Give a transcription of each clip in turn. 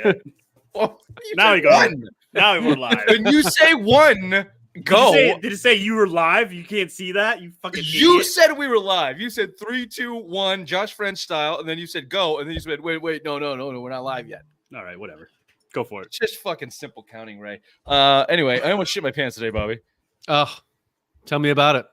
yet. Well, Now we go. Now we're live. When you say one, go. Did it say you were live? You can't see that? You fucking You idiot. said we were live. You said 3, 2, 1, Josh French style, and then you said go, and then you said wait, no, we're not live yet. All right, whatever. Go for it. Just fucking simple counting, Ray. Anyway, I almost shit my pants today, Bobby. Oh, tell me about it.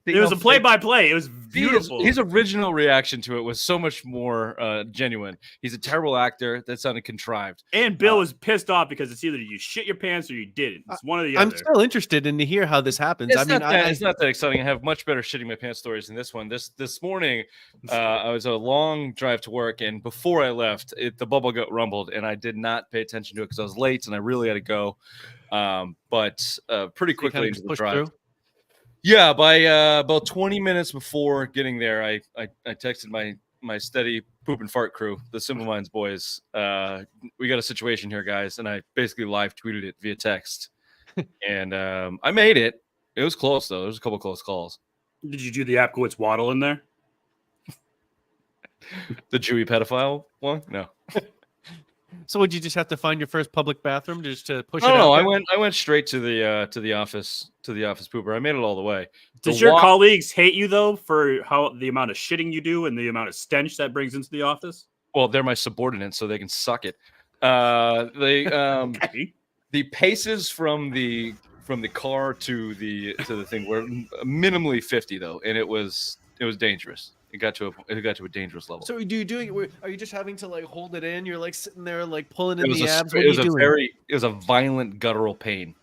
It was a play-by-play. It was beautiful. His original reaction to it was so much more genuine. He's a terrible actor. That sounded contrived. And Bill was pissed off because it's either you shit your pants or you didn't. It's one or the other. I'm still interested in to hear how this happens. It's not that exciting. I have much better shitting my pants stories than this one. This morning, I was a long drive to work, and before I left, the bubble gut rumbled, and I did not pay attention to it because I was late and I really had to go. But pretty quickly into the drive. Through? Yeah, by about 20 minutes before getting there, I texted my steady poop and fart crew, the Simple Minds boys. We got a situation here, guys, and I basically live tweeted it via text. And I made it. It was close, though. There was a couple close calls. Did you do the Apkowitz waddle in there? The Jewy pedophile one? No. So would you just have to find your first public bathroom just to push it? No, I went straight to the office pooper. I made it all the way. Does your colleagues hate you though for the amount of shitting you do and the amount of stench that brings into the office? Well, they're my subordinates, so they can suck it. The paces from the car to the thing were minimally 50 though, and it was dangerous. It got to a dangerous level. So are you just having to like hold it in? You're like sitting there like pulling in the abs. It was a violent guttural pain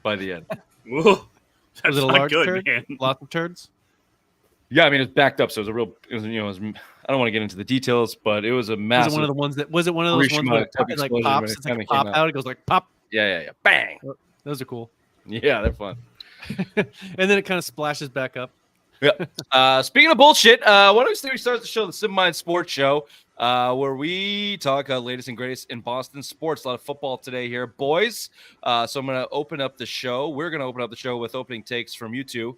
by the end. Was it a large turd? Man. Lots of turds? Yeah, I mean it's backed up, so it was I don't want to get into the details, but it was a massive. Was it one of those ones where it like pops? It's like a pop out. It goes like pop. Yeah. Bang. Those are cool. Yeah, they're fun. And then it kind of splashes back up. Yeah. Speaking of bullshit, why don't we start the show, the Simple Minds Sports Show, where we talk latest and greatest in Boston sports. A lot of football today here, boys. So I'm going to open up the show. We're going to open up the show with opening takes from you two,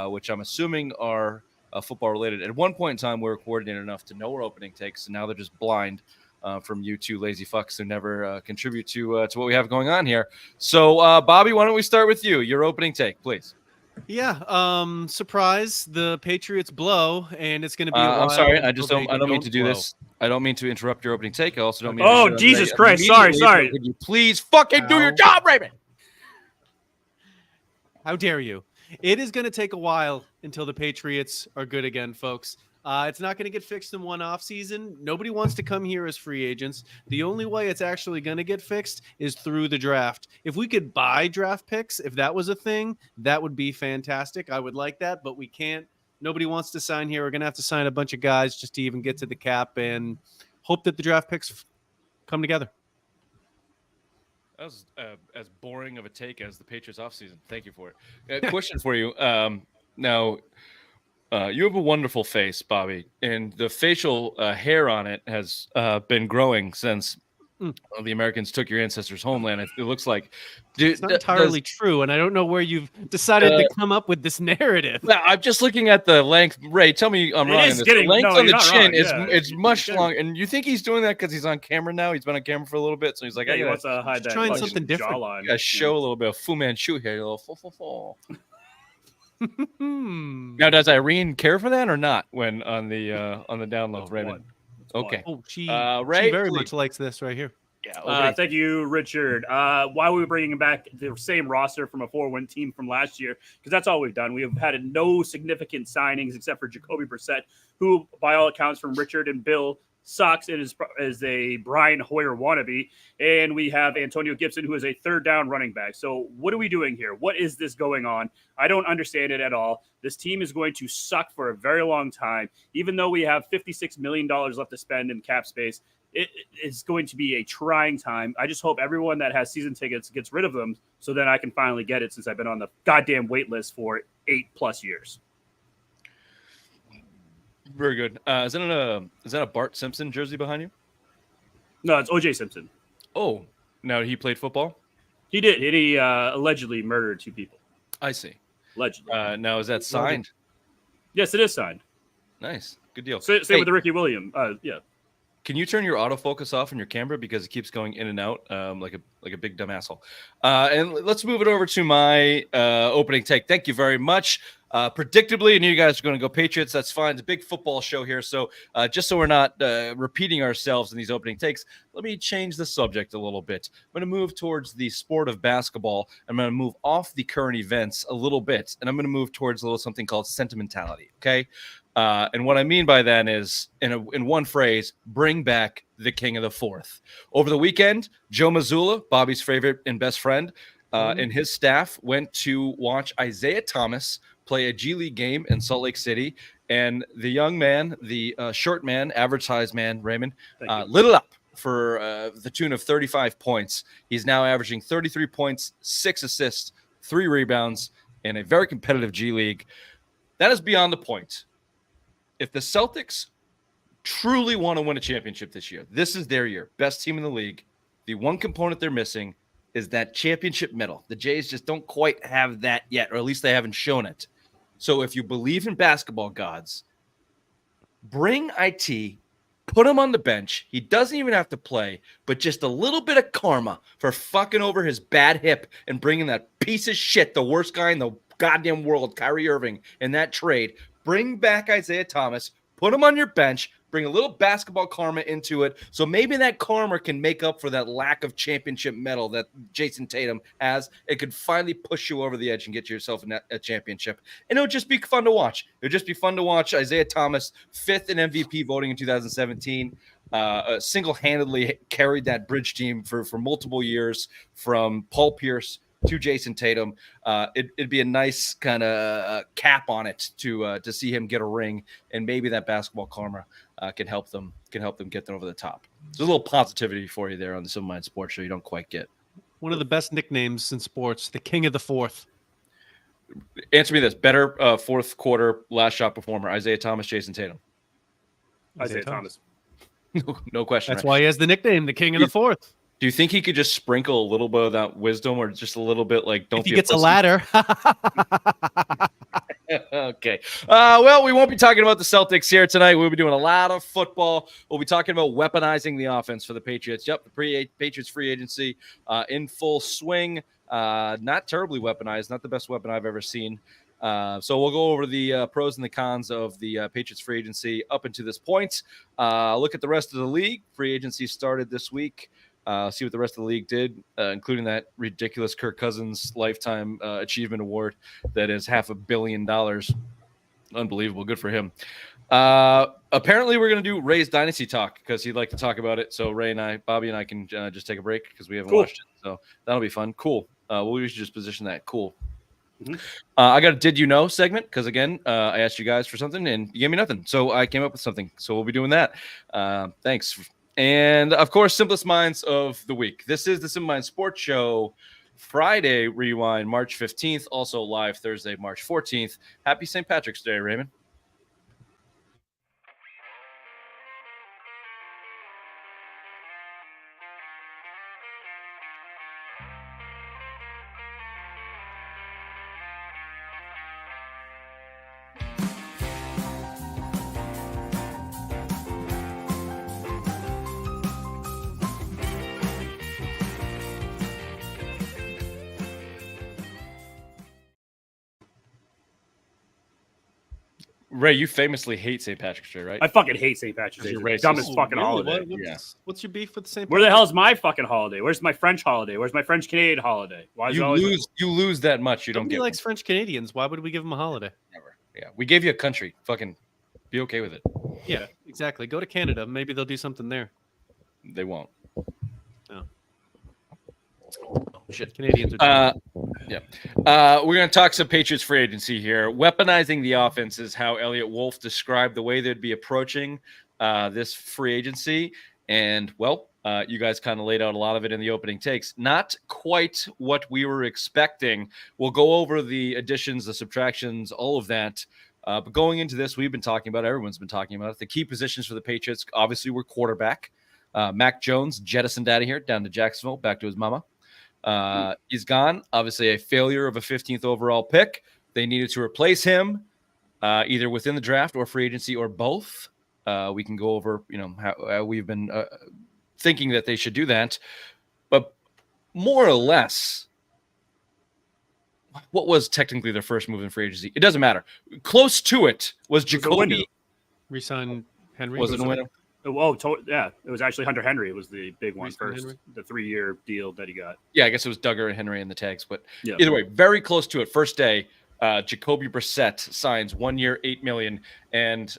which I'm assuming are football related. At one point in time, we were coordinated enough to know our opening takes, and now they're just blind from you two lazy fucks who never contribute to what we have going on here. So, Bobby, why don't we start with you? Your opening take, please. Yeah, surprise, the Patriots blow, and it's going to be I'm sorry, I don't mean to do this. I don't mean to interrupt your opening take. I also don't mean to... Oh, Jesus Christ, sorry. Could you please fucking do your job, Raymond? How dare you? It is going to take a while until the Patriots are good again, folks. It's not going to get fixed in one offseason. Nobody wants to come here as free agents. The only way it's actually going to get fixed is through the draft. If we could buy draft picks, if that was a thing, that would be fantastic. I would like that, but we can't. Nobody wants to sign here. We're going to have to sign a bunch of guys just to even get to the cap and hope that the draft picks come together. That was as boring of a take as the Patriots offseason. Thank you for it. Question for you. Now... you have a wonderful face, Bobby, and the facial hair on it has been growing since the Americans took your ancestors' homeland. It looks like it's not entirely true, and I don't know where you've decided to come up with this narrative. Well, I'm just looking at the length. Ray, tell me I'm wrong. The length on the chin is much longer, and you think he's doing that because he's on camera now? He's been on camera for a little bit, so he's like, he wants to hide that. Trying something different. Jawline. Show a little bit of Fu Manchu here, a little Now, does Irene care for that or not when on the down low, Raymond? Okay. Oh, Ray, she very much likes this right here. Yeah. Thank you, Richard. Why were we bringing back the same roster from a 4-win team from last year? Because that's all we've done. We have had no significant signings except for Jacoby Brissett, who, by all accounts, from Richard and Bill, sucks and is a Brian Hoyer wannabe. And we have Antonio Gibson, who is a third down running back. So what are we doing here? What is this going on? I don't understand it at all. This team is going to suck for a very long time. Even though we have $56 million left to spend in cap space, it is going to be a trying time. I just hope everyone that has season tickets gets rid of them so then I can finally get it, since I've been on the goddamn wait list for 8+ years. Very good. Is that a Bart Simpson jersey behind you? No, it's O.J. Simpson. Oh, now he played football? He did. He allegedly murdered 2 people. I see. Allegedly. Now, is that signed? Yes, it is signed. Nice. Good deal. Same with the Ricky Williams. Yeah. Can you turn your autofocus off on your camera because it keeps going in and out like a big dumb asshole? And let's move it over to my opening take. Thank you very much. Predictably, I knew you guys were going to go Patriots. That's fine. It's a big football show here. So just so we're not repeating ourselves in these opening takes, let me change the subject a little bit. I'm going to move towards the sport of basketball. I'm going to move off the current events a little bit, and I'm going to move towards a little something called sentimentality. Okay. And what I mean by that is, in one phrase, bring back the king of the fourth. Over the weekend, Joe Mazzulla, Bobby's favorite and best friend, and his staff went to watch Isaiah Thomas play a G League game in Salt Lake City. And the young man, the short man, average-sized man, Raymond, lit it up for the tune of 35 points. He's now averaging 33 points, 6 assists, 3 rebounds in a very competitive G League. That is beyond the point. If the Celtics truly want to win a championship this year, this is their year. Best team in the league. The one component they're missing is that championship medal. The Jays just don't quite have that yet, or at least they haven't shown it. So if you believe in basketball gods, bring IT, put him on the bench. He doesn't even have to play, but just a little bit of karma for fucking over his bad hip and bringing that piece of shit, the worst guy in the goddamn world, Kyrie Irving, in that trade. Bring back Isaiah Thomas, put him on your bench, bring a little basketball karma into it, so maybe that karma can make up for that lack of championship medal that Jason Tatum has. It could finally push you over the edge and get yourself a championship. And it would just be fun to watch. It would just be fun to watch Isaiah Thomas, 5th in MVP voting in 2017, single-handedly carried that bridge team for multiple years from Paul Pierce to Jason Tatum. It'd be a nice kind of cap on it to see him get a ring, and maybe that basketball karma can help them get them over the top. There's a little positivity for you there on the Simple Mind Sports Show you don't quite get. One of the best nicknames in sports, the king of the fourth. Answer me this: better fourth quarter last shot performer, Isaiah Thomas, Jason Tatum? Isaiah Thomas. No question. That's right? why he has the nickname, the king of the fourth. Do you think he could just sprinkle a little bit of that wisdom, or just a little bit like don't? If he be gets a pussy? ladder. Okay. Well, we won't be talking about the Celtics here tonight. We'll be doing a lot of football. We'll be talking about weaponizing the offense for the Patriots. Yep, the Patriots free agency in full swing. Not terribly weaponized. Not the best weapon I've ever seen. So we'll go over the pros and the cons of the Patriots free agency up until this point. Look at the rest of the league. Free agency started this week. See what the rest of the league did, including that ridiculous Kirk Cousins Lifetime Achievement Award that is $500 million. Unbelievable. Good for him. Apparently, we're going to do Ray's Dynasty talk because he'd like to talk about it. So Ray and I, Bobby and I can just take a break because we haven't watched it. So that'll be fun. Cool. We should just position that. Cool. Mm-hmm. I got a Did You Know segment because, again, I asked you guys for something and you gave me nothing. So I came up with something. So we'll be doing that. Thanks. And, of course, Simplest Minds of the Week. This is the Simple Minds Sports Show, Friday Rewind, March 15th, also live Thursday, March 14th. Happy St. Patrick's Day, Raymond. Ray, you famously hate St. Patrick's Day, right? I fucking hate St. Patrick's Day. You're It's racist. the dumbest fucking holiday. What's your beef with the St. Where the hell is my fucking holiday? Where's my French holiday? Where's my French Canadian holiday? Why is it always you lose that much, you don't Nobody get likes French Canadians. Why would we give them a holiday? Never. Yeah, we gave you a country. Fucking be okay with it. Yeah, exactly. Go to Canada. Maybe they'll do something there. They won't. No. Shit. Canadians are yeah. We're going to talk some Patriots free agency here. Weaponizing the offense is how Elliot Wolf described the way they'd be approaching this free agency. And, well, you guys kind of laid out a lot of it in the opening takes. Not quite what we were expecting. We'll go over the additions, the subtractions, all of that. But going into this, we've been talking about, everyone's been talking about it. The key positions for the Patriots, obviously, were quarterback. Mac Jones jettisoned out of here, down to Jacksonville, back to his mama. He's gone. Obviously, a failure of a 15th overall pick. They needed to replace him, either within the draft or free agency or both. we can go over, how we've been thinking that they should do that. But more or less, what was technically their first move in free agency? It doesn't matter. Close to it was Jacoby. Resign Henry. Was it a winner? Yeah, it was actually Hunter Henry. It was the big one first, Henry? the 3-year deal that he got. Yeah, I guess it was Duggar and Henry in the tags, but Yeah. either way, very close to it. First day, Jacoby Brissett signs 1 year, $8 million, and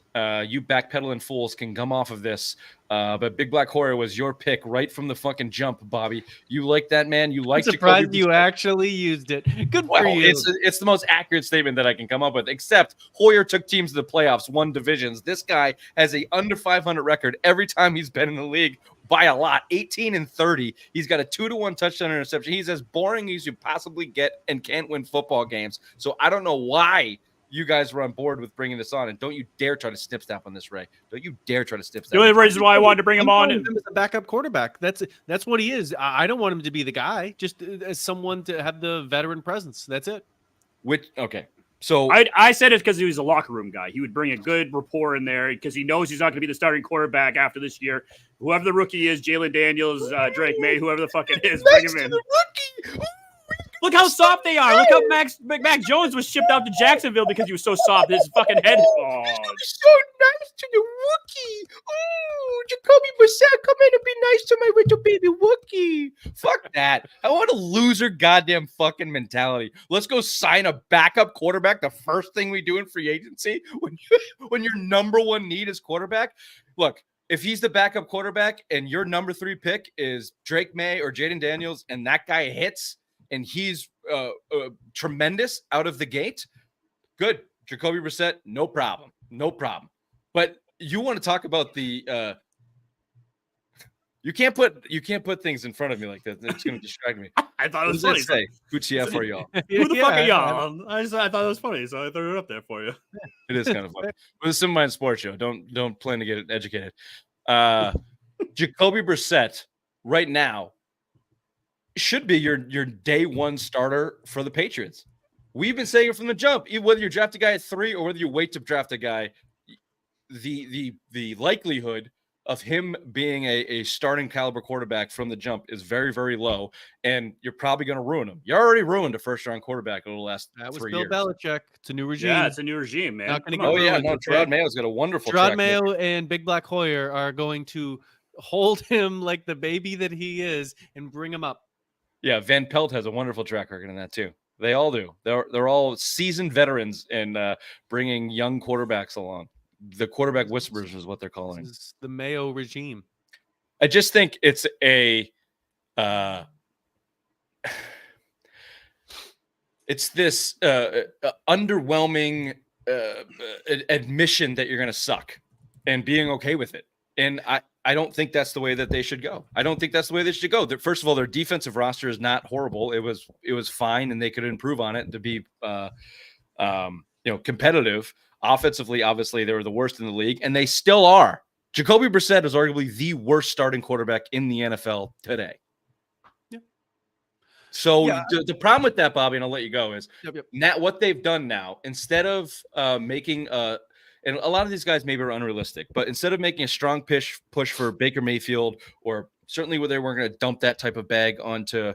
you backpedaling fools can come off of this. But Big Black Horror was your pick right from the fucking jump, Bobby. You like that, man? You like I'm surprised Jacoby you Brissett. actually used it. Good for Well, you. it's the most accurate statement that I can come up with, except Hoyer took teams to the playoffs, won divisions. This guy has a under 500 record every time he's been in the league by a lot, 18-30. He's got a 2-to-1 touchdown interception. He's as boring as you possibly get and can't win football games. So I don't know why you guys were on board with bringing this on, and don't you dare try to snip snap on this, Ray. Don't you dare try to snip snap. The only reason why I wanted to bring him on him as a backup quarterback. That's what he is. I don't want him to be the guy, just as someone to have the veteran presence. That's it. Okay. So I said it because he was a locker room guy. He would bring a good rapport in there because he knows he's not going to be the starting quarterback after this year. Whoever the rookie is, Jalen Daniels, Drake May, whoever the fuck it is, bring him in. rookie. Look how soft they are. Look how Mac Jones was shipped out to Jacksonville because he was so soft. His fucking head. Oh, So nice to the rookie. Oh, Jacoby Brissett, come in and be nice to my little baby rookie. Fuck that. I want a loser goddamn fucking mentality. Let's go sign a backup quarterback. The first thing we do in free agency when your number one need is quarterback. Look, if he's the backup quarterback and your number 3 pick is Drake May or Jaden Daniels and that guy hits and he's tremendous out of the gate, good. Jacoby Brissett, no problem. No problem. But you want to talk about the you can't put things in front of me like that. It's going to distract me. I thought it What was does funny. that say? Who y'all? Who the fuck are y'all? I thought it was funny, so I threw it up there for you. It is kind of funny. But it's a Mind Sports show. Don't plan to get educated. Jacoby Brissett right now should be your day one starter for the Patriots. We've been saying it from the jump. Whether you draft a guy at 3 or whether you wait to draft a guy, the likelihood of him being a starting caliber quarterback from the jump is very, very low, and you're probably going to ruin him. You already ruined a first-round quarterback over the last 3 years. That was Bill Belichick. It's a new regime. Yeah, it's a new regime, man. Not gonna Come get on. ruined. Gerard Mayo's got a wonderful Gerard track Mayo record. and Big Black Hoyer are going to hold him like the baby that he is and bring him up. Yeah, Van Pelt has a wonderful track record in that too. They all do. They're all seasoned veterans in bringing young quarterbacks along. The quarterback whisperers is what they're calling. This is the Mayo regime. I just think it's it's this underwhelming admission that you're going to suck and being okay with it. And I don't think that's the way that they should go. I don't think that's the way they should go. First of all, their defensive roster is not horrible. It was fine, and they could improve on it to be competitive. Offensively, obviously, they were the worst in the league, and they still are. Jacoby Brissett is arguably the worst starting quarterback in the NFL today. Yeah. So Yeah. the problem with that, Bobby, and I'll let you go, is Yep. now what they've done now, instead of making and a lot of these guys maybe are unrealistic, but instead of making a strong push for Baker Mayfield, or certainly where they weren't going to dump that type of bag onto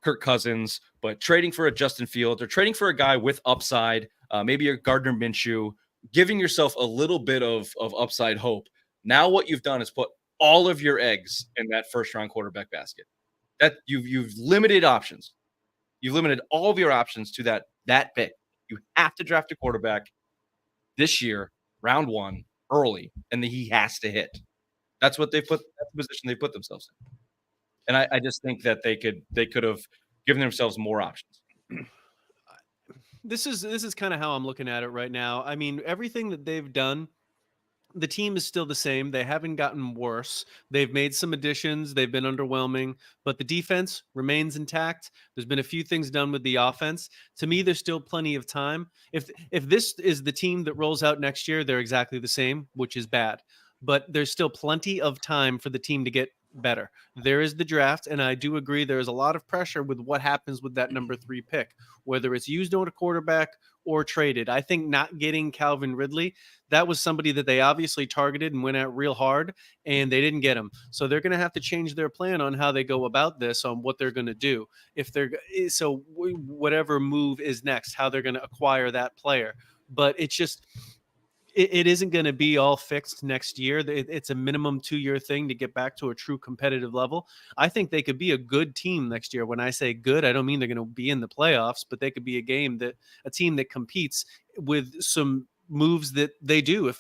Kirk Cousins, but trading for a Justin Fields or trading for a guy with upside, maybe a Gardner Minshew, giving yourself a little bit of upside hope. Now what you've done is put all of your eggs in that first-round quarterback basket. That you've limited options. You've limited all of your options to that pick. You have to draft a quarterback this year, round 1, early, and then he has to hit. That's what that's the position they put themselves in. And I just think that they could have given themselves more options. This is kind of how I'm looking at it right now. I mean, everything that they've done, the team is still the same. They haven't gotten worse. They've made some additions. They've been underwhelming, but the defense remains intact. There's been a few things done with the offense. To me, there's still plenty of time. If this is the team that rolls out next year, they're exactly the same, which is bad. But there's still plenty of time for the team to get better. There is the draft, and I do agree there is a lot of pressure with what happens with that number 3 pick, whether it's used on a quarterback or traded. I think not getting Calvin Ridley, that was somebody that they obviously targeted and went at real hard, and they didn't get him. So they're going to have to change their plan on how they go about this, on what they're going to do. Whatever move is next, how they're going to acquire that player. But it's just, it isn't going to be all fixed next year. It's a minimum 2-year thing to get back to a true competitive level. I think they could be a good team next year. When I say good, I don't mean they're going to be in the playoffs, but they could be a team that competes with some moves that they do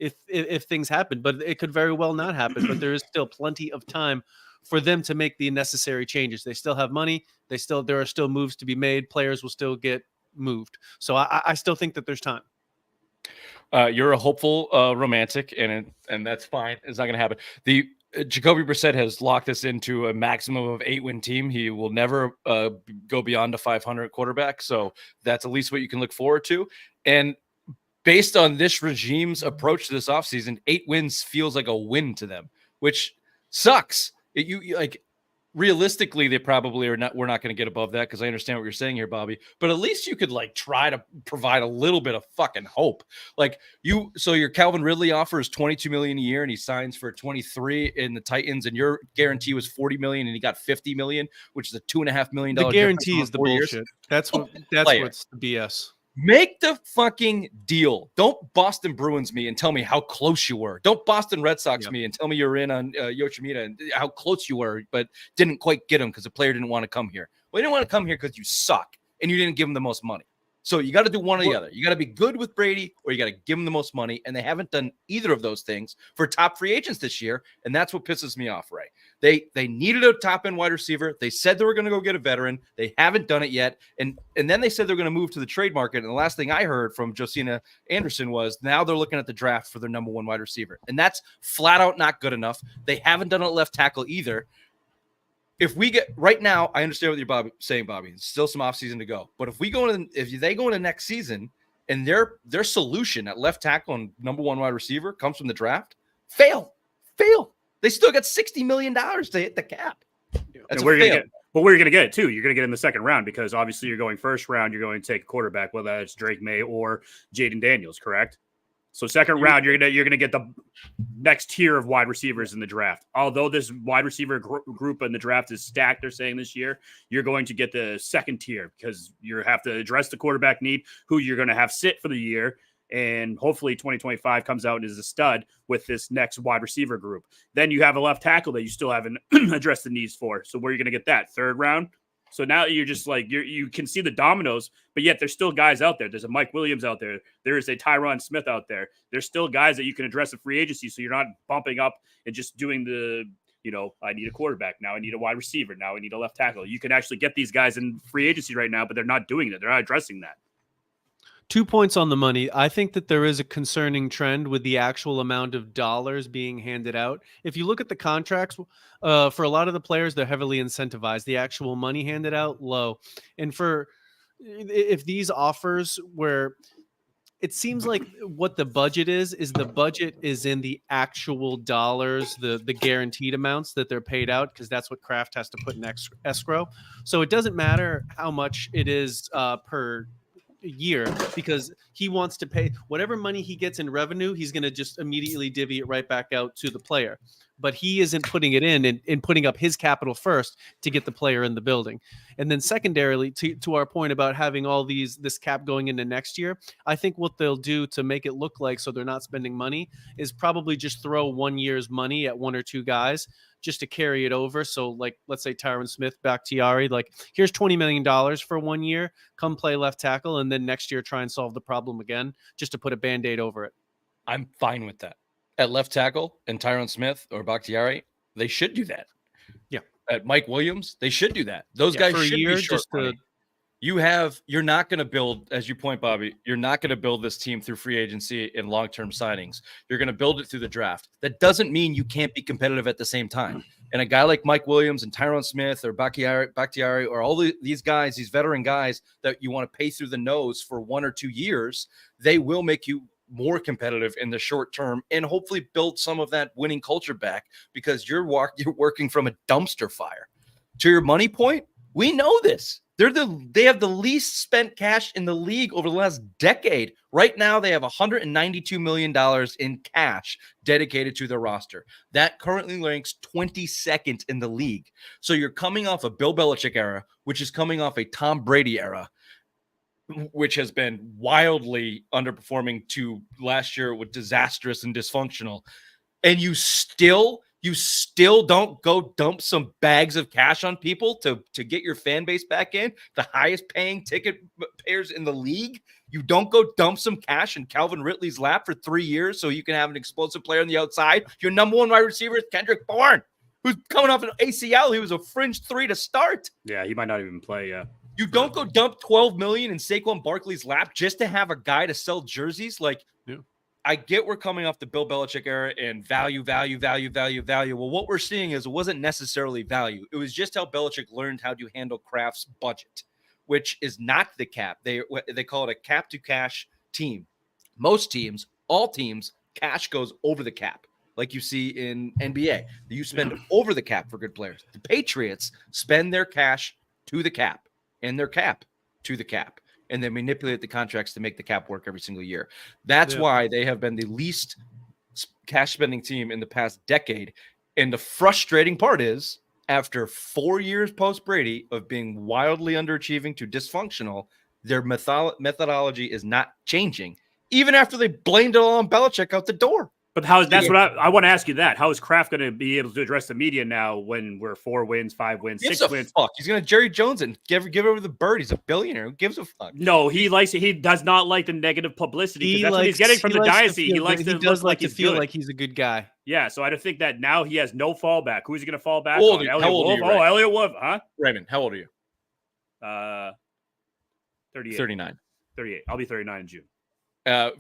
if things happen. But it could very well not happen. But there is still plenty of time for them to make the necessary changes. They still have money. There are still moves to be made. Players will still get moved. So I still think that there's time. You're a hopeful romantic, and that's fine. It's not going to happen. The Jacoby Brissett has locked us into a maximum of 8-win team. He will never go beyond a 500 quarterback. So that's at least what you can look forward to. And based on this regime's approach to this offseason, 8 wins feels like a win to them, which sucks. You like, realistically, they probably are not. We're not going to get above that, because I understand what you're saying here, Bobby. But at least you could like try to provide a little bit of fucking hope. Like so your Calvin Ridley offer is $22 million a year, and he signs for 23 in the Titans, and your guarantee was $40 million, and he got $50 million, which is a $2.5 million. The guarantee is the bullshit. That's what's the BS. Make the fucking deal. Don't Boston Bruins me and tell me how close you were. Don't Boston Red Sox me and tell me you're in on Yoshimita and how close you were, but didn't quite get him because the player didn't want to come here. Well, he didn't want to come here because you suck and you didn't give him the most money. So you got to do one or the other. You got to be good with Brady, or you got to give him the most money. And they haven't done either of those things for top free agents this year. And that's what pisses me off, Ray. They needed a top end wide receiver. They said they were going to go get a veteran. They haven't done it yet. And then they said they're going to move to the trade market. And the last thing I heard from Josina Anderson was now they're looking at the draft for their number 1 wide receiver. And that's flat out not good enough. They haven't done it at left tackle either. If we get right now, I understand what you're saying, Bobby. There's still some offseason to go. But if they go into next season and their solution at left tackle and number 1 wide receiver comes from the draft, fail. They still got $60 million to hit the cap. That's where you're going to get it too. You're going to get in the second round, because obviously you're going first round. You're going to take a quarterback, whether that's Drake May or Jaden Daniels, correct? So second round, you're gonna get the next tier of wide receivers in the draft. Although this wide receiver group in the draft is stacked, they're saying this year, you're going to get the second tier, because you have to address the quarterback need, who you're going to have sit for the year, and hopefully 2025 comes out and is a stud with this next wide receiver group. Then you have a left tackle that you still haven't addressed the needs for. So where are you going to get that? Third round? So now you're just like, you can see the dominoes, but yet there's still guys out there. There's a Mike Williams out there. There is a Tyron Smith out there. There's still guys that you can address in free agency. So you're not bumping up and just doing the, I need a quarterback. Now I need a wide receiver. Now I need a left tackle. You can actually get these guys in free agency right now, but they're not doing it. They're not addressing that. 2 points on the money. I think that there is a concerning trend with the actual amount of dollars being handed out. If you look at the contracts, for a lot of the players, they're heavily incentivized. The actual money handed out, low. And if these offers where it seems like what the budget is the budget is in the actual dollars, the guaranteed amounts that they're paid out, because that's what Kraft has to put in escrow. So it doesn't matter how much it is per year, because he wants to pay whatever money he gets in revenue. He's going to just immediately divvy it right back out to the player, but he isn't putting it in and putting up his capital first to get the player in the building. And then secondarily, to our point about having all this cap going into next year, I think what they'll do to make it look like so they're not spending money is probably just throw 1 year's money at 1 or 2 guys just to carry it over. So like, let's say Tyron Smith, Bakhtiari, like here's $20 million for 1 year, come play left tackle. And then next year, try and solve the problem again, just to put a Band-Aid over it. I'm fine with that. At left tackle and Tyron Smith or Bakhtiari, they should do that. Yeah. At Mike Williams, they should do that. Those guys should be short money. You're not going to build, as you point, Bobby, you're not going to build this team through free agency and long-term signings. You're going to build it through the draft. That doesn't mean you can't be competitive at the same time. And a guy like Mike Williams and Tyron Smith or Bakhtiari or all these guys, these veteran guys that you want to pay through the nose for 1 or 2 years, they will make you more competitive in the short term and hopefully build some of that winning culture back, because you're working from a dumpster fire. To your money point, we know this. They have the least spent cash in the league over the last decade. Right now, they have $192 million in cash dedicated to their roster. That currently ranks 22nd in the league. So you're coming off a Bill Belichick era, which is coming off a Tom Brady era, which has been wildly underperforming to last year with disastrous and dysfunctional. And you still don't go dump some bags of cash on people to get your fan base back in, the highest paying ticket payers in the league. You don't go dump some cash in Calvin Ridley's lap for 3 years so you can have an explosive player on the outside. Your number one wide receiver is Kendrick Bourne, who's coming off an ACL. He was a fringe 3 to start. Yeah, he might not even play. Yeah. You don't go dump $12 million in Saquon Barkley's lap just to have a guy to sell jerseys. Like, yeah. I get we're coming off the Bill Belichick era and value. Well, what we're seeing is it wasn't necessarily value. It was just how Belichick learned how to handle Kraft's budget, which is not the cap. They call it a cap to cash team. Most teams, all teams, cash goes over the cap, like you see in NBA. You spend over the cap for good players. The Patriots spend their cash to the cap and their cap to the cap, and they manipulate the contracts to make the cap work every single year. That's why they have been the least cash spending team in the past decade. And the frustrating part is, after 4 years post Brady of being wildly underachieving to dysfunctional, their methodology is not changing, even after they blamed it all on Belichick out the door. But that's what I want to ask you that. How is Kraft going to be able to address the media now when we're 4 wins, 5 wins, 6 wins? Fuck. He's going to Jerry Jones and give over the bird. He's a billionaire. Who gives a fuck? No, he does not like the negative publicity. That's what he's getting from the Dynasty. He does like to feel like he's a good guy. Yeah, so I don't think that now he has no fallback. Who's he going to fall back on? Elliot Wolf? Oh, Elliot Wolf, huh? Raymond, how old are you? 38. 39. 38. I'll be 39 in June.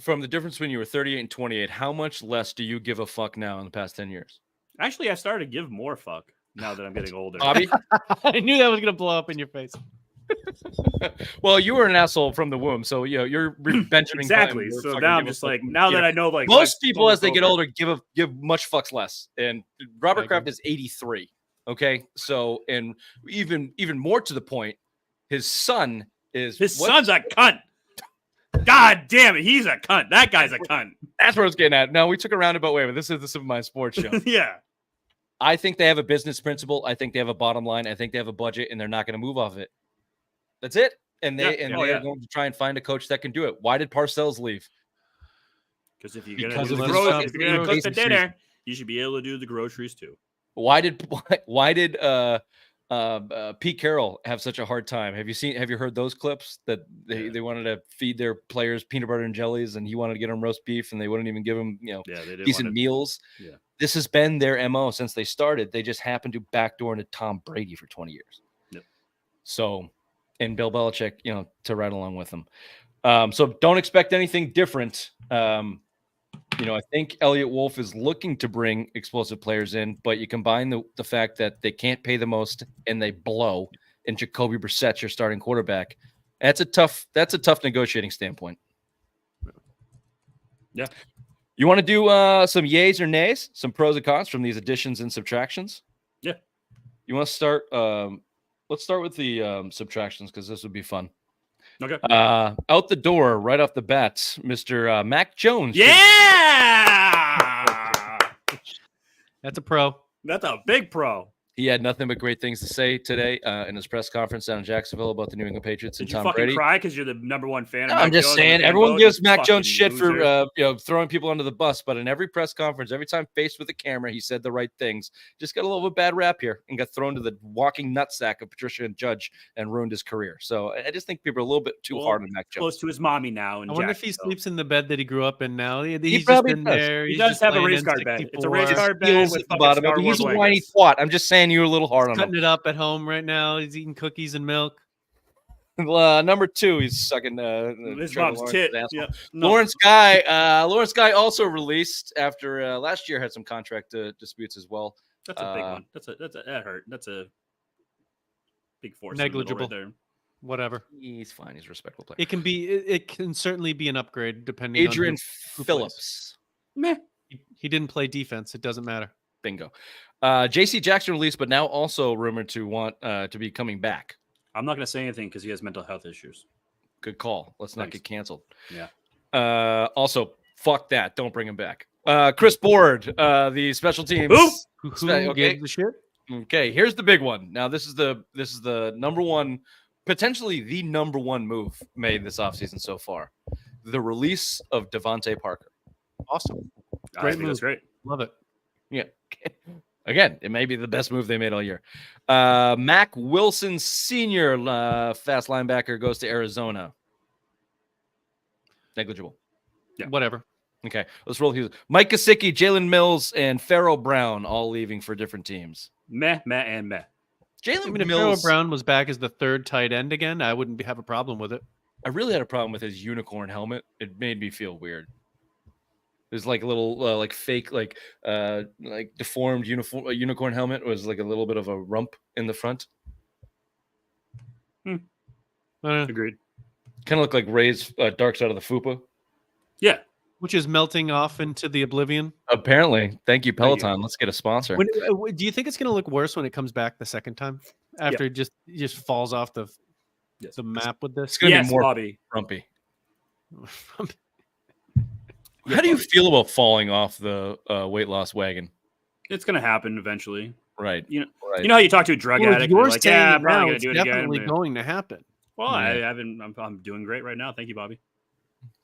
From the difference between you were 38 and 28, how much less do you give a fuck now in the past 10 years? Actually, I started to give more fuck now that I'm getting older. Bobby? I knew that was going to blow up in your face. Well, you were an asshole from the womb, so you're Benjamin. Exactly. So now I'm just like, now that I know, like, most people as they get older give much fucks less. And Robert Kraft is 83. Okay, so and even more to the point, his son is son's a cunt. God damn it, he's a cunt. That guy's a cunt. That's what I was getting at. No, we took a roundabout way, but this is the Simple Mind Sports Show. Yeah. I think they have a business principle. I think they have a bottom line. I think they have a budget, and they're not going to move off it. That's it. And they are going to try and find a coach that can do it. Why did Parcells leave? Because if you're going to cook the dinner, you should be able to do the groceries too. Why did Pete Carroll have such a hard time? Have you heard those clips that they wanted to feed their players peanut butter and jellies, and he wanted to get them roast beef, and they wouldn't even give them decent meals? Yeah. This has been their MO since they started. They just happened to backdoor into Tom Brady for 20 years. Yep. So, and Bill Belichick, to ride along with them. So don't expect anything different. I think Elliot Wolf is looking to bring explosive players in, but you combine the fact that they can't pay the most and they blow, and Jacoby Brissett's your starting quarterback. That's a tough negotiating standpoint. Yeah. You want to do some yays or nays, some pros and cons from these additions and subtractions? Yeah. You want to start? Let's start with the subtractions because this would be fun. Okay. Out the door, right off the bat, Mr. Mac Jones. Yeah. That's a pro. That's a big pro. He had nothing but great things to say today in his press conference down in Jacksonville about the New England Patriots and Tom Brady. Did you fucking cry because you're the number one fan? I'm just saying, everyone gives Mac Jones shit for throwing people under the bus, but in every press conference, every time faced with a camera, he said the right things. Just got a little bit bad rap here and got thrown to the walking nutsack of Patricia and Judge and ruined his career. So I just think people are a little bit too hard on Mac Jones. Close to his mommy now. I wonder if he sleeps in the bed that he grew up in now. He's probably just been there. He does have a race car bed. It's a race car bed with the bottom of it. He's a whiny twat. I'm just saying you're a little hard on him. Cutting it up at home right now. He's eating cookies and milk. Number 2, he's sucking his mom's tit. Yeah. No. Lawrence Guy also released after last year had some contract disputes as well. That's a big one. That hurt. That's a big force. Negligible. Right there. Whatever. He's fine. He's a respectable player. It can be. It can certainly be an upgrade depending Adrian on who Phillips. Meh. He didn't play defense. It doesn't matter. Bingo. J.C. Jackson released, but now also rumored to want to be coming back. I'm not going to say anything because he has mental health issues. Good call. Let's not Thanks. get canceled. Yeah. Also, fuck that. Don't bring him back. Chris Board, the special teams. Who Okay. gave the shit? Okay. Here's the big one. Now, this is the number one, potentially the number one move made this offseason so far. The release of Devontae Parker. Awesome. I Great think move. that's great. Love it. Yeah. Again, it may be the best move they made all year. Mac Wilson Sr., fast linebacker, goes to Arizona. Negligible. Yeah. Whatever. Okay, let's roll through. Mike Gesicki, Jalen Mills, and Pharaoh Brown all leaving for different teams. Meh, and meh. Jalen If Pharaoh Mills, Brown was back as the third tight end again, I wouldn't have a problem with it. I really had a problem with his unicorn helmet. It made me feel weird. There's like a little like fake, like deformed unicorn helmet. It was like a little bit of a rump in the front. Agreed. Kind of looked like Ray's Dark Side of the Fupa. Yeah. Which is melting off into the oblivion. Apparently. Thank you, Thank Peloton. Let's get a sponsor. Do you think it's going to look worse when it comes back the second time after it just falls off the map with this? It's going to Yes, be more Bobby. frumpy. Yeah, How do you Bobby. feel about falling off the weight loss wagon? It's going to happen eventually. Right. You know, Right. you know how you talk to a drug Well, if addict. you're They're like, saying yeah, it I'm probably now, going it's to do it again. definitely but- going to happen. Well, Yeah. I haven't. I'm doing great right now. Thank you, Bobby.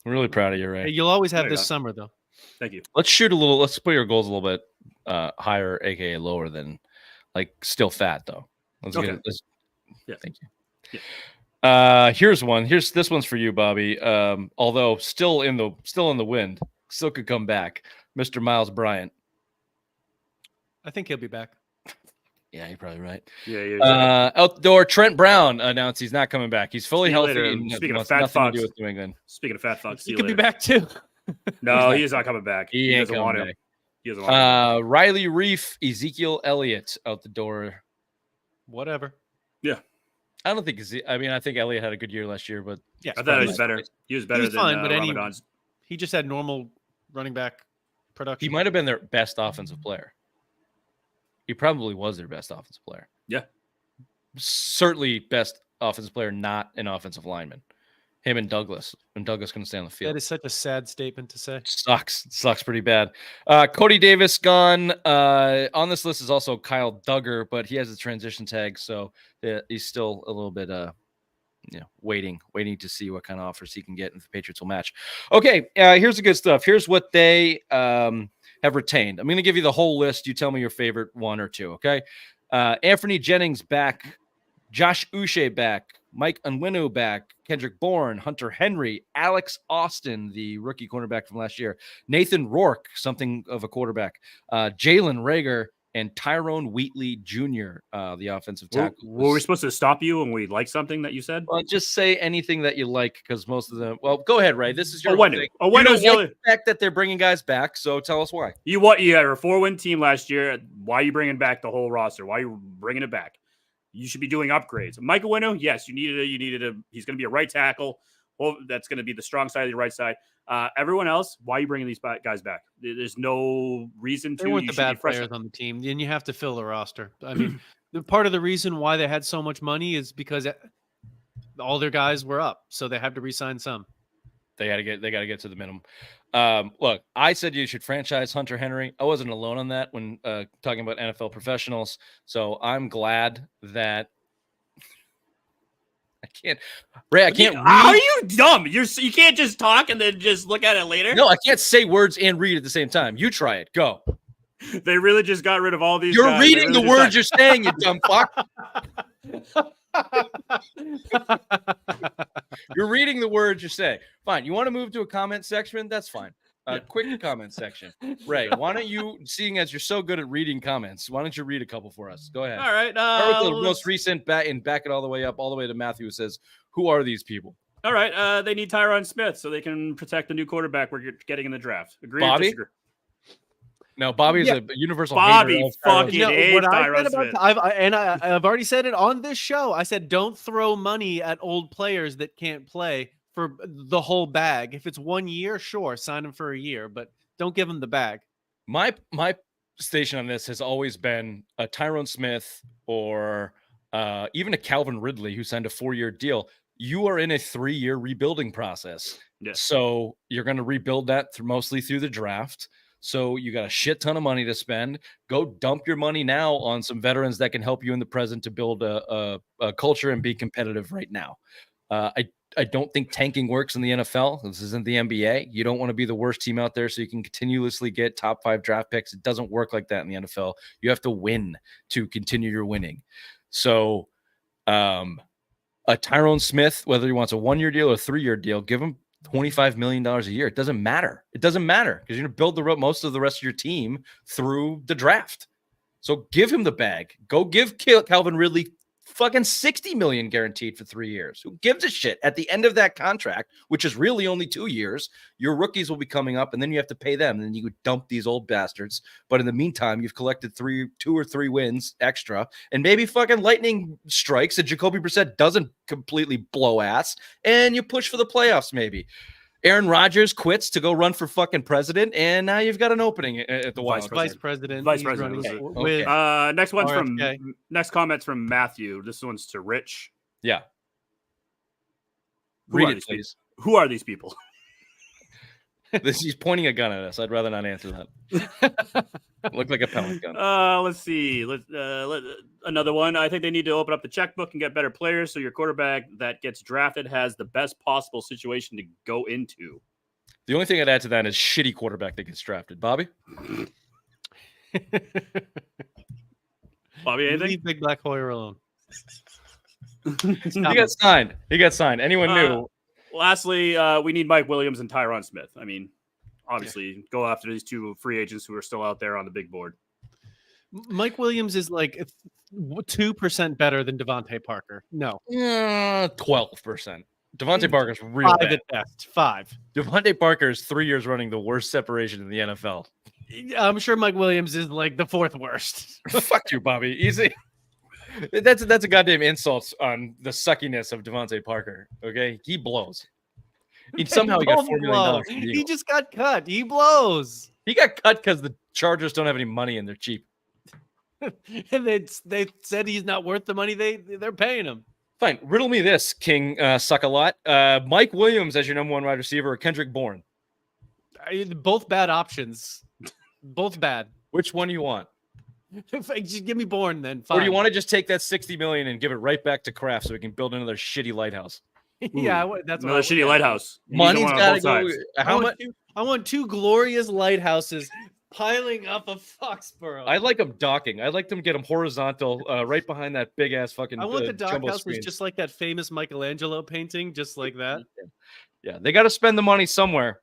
I'm really proud of you, Ray. Hey, you'll always have There you this go. summer, though. Thank you. Let's shoot a little. Let's put your goals a little bit higher, aka lower than, like, still fat though. Let's Okay. get it. Yeah. Thank you. Here's one. This one's for you, Bobby. Although still in the wind, still could come back. Mr. Miles Bryant. I think he'll be back. Yeah, you're probably right. Yeah. Outdoor Trent Brown announced he's not coming back. He's fully See you healthy. later. And Speaking of wants fat nothing to do fucks. with New England. Speaking of fat fucks, see He you could be later. back too. No, he is not coming back. He He ain't doesn't coming want to. back. He doesn't want to. Riley Reef, Ezekiel Elliott out the door. Whatever. I don't think. I think Elliott had a good year last year, but Yeah, I thought he was better. He was better was than fine, but any- Ramadan's. he just had normal running back production. he might have been their best offensive player. He probably was their best offensive player. Yeah. Certainly best offensive player, not an offensive lineman. Him and Douglas. And Douglas couldn't stay on the field. That is such a sad statement to say. Sucks pretty bad. Cody Davis gone. On this list is also Kyle Duggar, but he has a transition tag, so he's still a little bit waiting to see what kind of offers he can get and if the Patriots will match. Okay, here's the good stuff. Here's what they have retained. I'm going to give you the whole list. You tell me your favorite one or two, okay? Anthony Jennings back, Josh Uche back, Mike Onwenu back, Kendrick Bourne, Hunter Henry, Alex Austin, the rookie cornerback from last year, Nathan Rourke, something of a quarterback, Jalen Reagor, and Tyrone Wheatley Jr., the offensive tackle. Were we supposed to stop you when we like something that you said? Well, just say anything that you like, because most of them. Well, go ahead, Ray. This is your Onwenu. thing. Onwenu's You don't the like other- the fact that they're bringing guys back, so tell us why. You had a 4-win team last year. Why are you bringing back the whole roster? Why are you bringing it back? You should be doing upgrades. Michael Onwenu, yes, you needed a. He's going to be a right tackle. Well, that's going to be the strong side of the right side. Everyone else, why are you bringing these guys back? There's no reason to. They weren't You the should be bad fresh. players on the team, and you have to fill the roster. I mean, the part of the reason why they had so much money is because all their guys were up, so they had to re-sign some. They got to get to the minimum. Look, I said you should franchise Hunter Henry. I wasn't alone on that when talking about NFL professionals. So I'm glad that I can't. Ray, I can't. How are read. you dumb? You can't just talk and then just look at it later. No, I can't say words and read at the same time. You try it. Go. They really just got rid of all these. You're guys. They reading really the just words you're saying, you dumb fuck. You're reading the words you say. Fine. You want to move to a comment section? That's fine. Quick comment section. Ray, why don't you, seeing as you're so good at reading comments, why don't you read a couple for us? Go ahead. All right. Start with the most recent back it all the way up, all the way to Matthew, who says, "Who are these people?" All right. They need Tyron Smith so they can protect the new quarterback we're getting in the draft. Agree? Bobby? Or disagree? No, Bobby is Yeah. a universal Bobby hater of Tyron fucking Smith. hates what I Tyron said about Smith. I've already said it on this show. I said don't throw money at old players that can't play for the whole bag. If it's 1 year, sure, sign them for a year, but don't give them the bag. My station on this has always been a Tyron Smith or even a Calvin Ridley who signed a 4-year deal. You are in a 3-year rebuilding process. Yes. So you're going to rebuild that mostly through the draft. So you got a shit ton of money to spend. Go dump your money now on some veterans that can help you in the present to build a culture and be competitive right now. I don't think tanking works in the NFL. This isn't the NBA. You don't want to be the worst team out there so you can continuously get top 5 draft picks. It doesn't work like that in the NFL. You have to win to continue your winning. So a Tyron Smith, whether he wants a 1-year deal or a 3-year deal, give him $25 million a year. It doesn't matter. It doesn't matter because you're going to build most of the rest of your team through the draft. So give him the bag. Go give Calvin Ridley fucking $60 million guaranteed for 3 years. Who gives a shit? At the end of that contract, which is really only 2 years, your rookies will be coming up, and then you have to pay them, and then you could dump these old bastards. But in the meantime, you've collected 2 or 3 wins extra, and maybe fucking lightning strikes and Jacoby Brissett doesn't completely blow ass, and you push for the playoffs maybe. Aaron Rodgers quits to go run for fucking president, and now you've got an opening at the Wild Vice president. Vice He's president, running okay. with Next one's RFK. next comment's from Matthew. This one's to Rich. Yeah. Who Read are it, these please. Who are these people? He's pointing a gun at us. I'd rather not answer that. Look like a pellet gun. Let's see. Another one. I think they need to open up the checkbook and get better players so your quarterback that gets drafted has the best possible situation to go into. The only thing I'd add to that is shitty quarterback that gets drafted. Bobby? Bobby, anything? Leave Big Black Hoyer alone. He got signed. Anyone knew? Lastly, we need Mike Williams and Tyron Smith. I mean, obviously, go after these 2 free agents who are still out there on the big board. Mike Williams is like 2% better than Devontae Parker. No. 12%. Devontae Parker's real 5 bad. at best. 5. Devontae Parker is 3 years running the worst separation in the NFL. I'm sure Mike Williams is like the 4th worst. Fuck you, Bobby. Easy. That's a goddamn insult on the suckiness of Devontae Parker. Okay, he blows. He somehow got $4 million. He just got cut. He blows. He got cut because the Chargers don't have any money and they're cheap. And they said he's not worth the money they're paying him. Fine. Riddle me this, King Suck a Lot. Mike Williams as your number 1 wide receiver or Kendrick Bourne? Both bad options. Both bad. Which one do you want? Just give me Bourne then. Fine. Or do you want to just take that $60 million and give it right back to Kraft so we can build another shitty lighthouse? Yeah, that's what Another shitty lighthouse. You need Money's one on got to both go. sides. How much? I want 2 glorious lighthouses piling up of Foxborough. I like them docking. I like them get them horizontal, right behind that big ass fucking. I want the jumbo doghouse was screen. just like that famous Michelangelo painting, just like that. Yeah, they got to spend the money somewhere.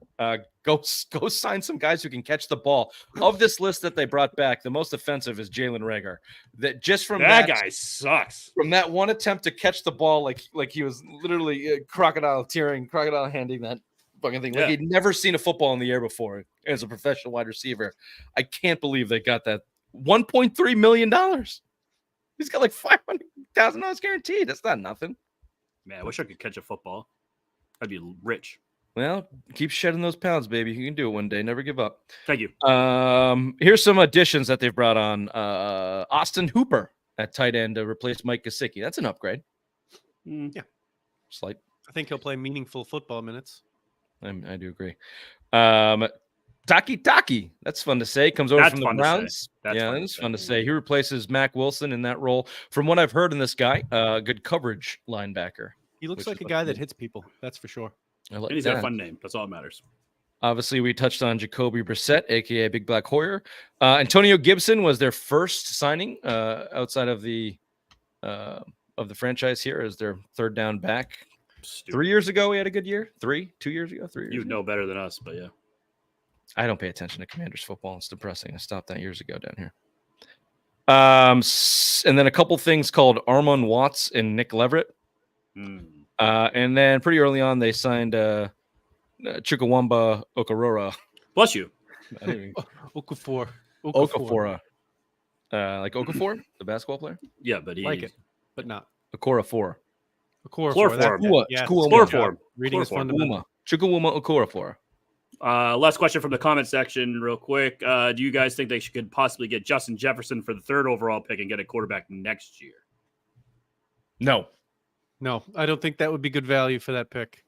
Go sign some guys who can catch the ball. Of this list that they brought back, the most offensive is Jalen Reagor. That just from That guy sucks. From that one attempt to catch the ball, like he was literally crocodile handing that fucking thing. Like Yeah. he'd never seen a football in the air before as a professional wide receiver. I can't believe they got that $1.3 million. He's got like $500,000 guaranteed. That's not nothing. Man, I wish I could catch a football. I'd be rich. Well, keep shedding those pounds, baby. You can do it one day. Never give up. Thank you. Here's some additions that they've brought on. Austin Hooper at tight end to replace Mike Gesicki. That's an upgrade. Yeah. Slight. I think he'll play meaningful football minutes. I do agree. Taki. That's fun to say. Comes over That's from the fun to Browns. say. That's Yeah, fun to it's say. fun to say. He replaces Mac Wilson in that role. From what I've heard in this guy, good coverage linebacker. He looks Which like is a guy what- that hits people. That's for sure. I like And he's that. got a fun name. That's all that matters. Obviously, we touched on Jacoby Brissett, aka Big Black Hoyer. Antonio Gibson was their first signing outside of the franchise here as their third down back. Stupid. 3 years ago, he had a good year. 2 years ago, 3 years. You ago? know better than us, but yeah. I don't pay attention to Commanders football. It's depressing. I stopped that years ago down here. And then a couple things called Armon Watts and Nick Leverett. And then pretty early on, they signed Chukwuemeka Okorora. Bless you. Okafor. Okafor. Like Okafor, the basketball player? Yeah, but Like it, but not. Okorafor. Chloroform. Yes. Chloroform. Reading is Chloroform. fundamental. Chukwuma Okorafor. Last question from the comment section, real quick. Do you guys think they could possibly get Justin Jefferson for the 3rd overall pick and get a quarterback next year? No. No, I don't think that would be good value for that pick.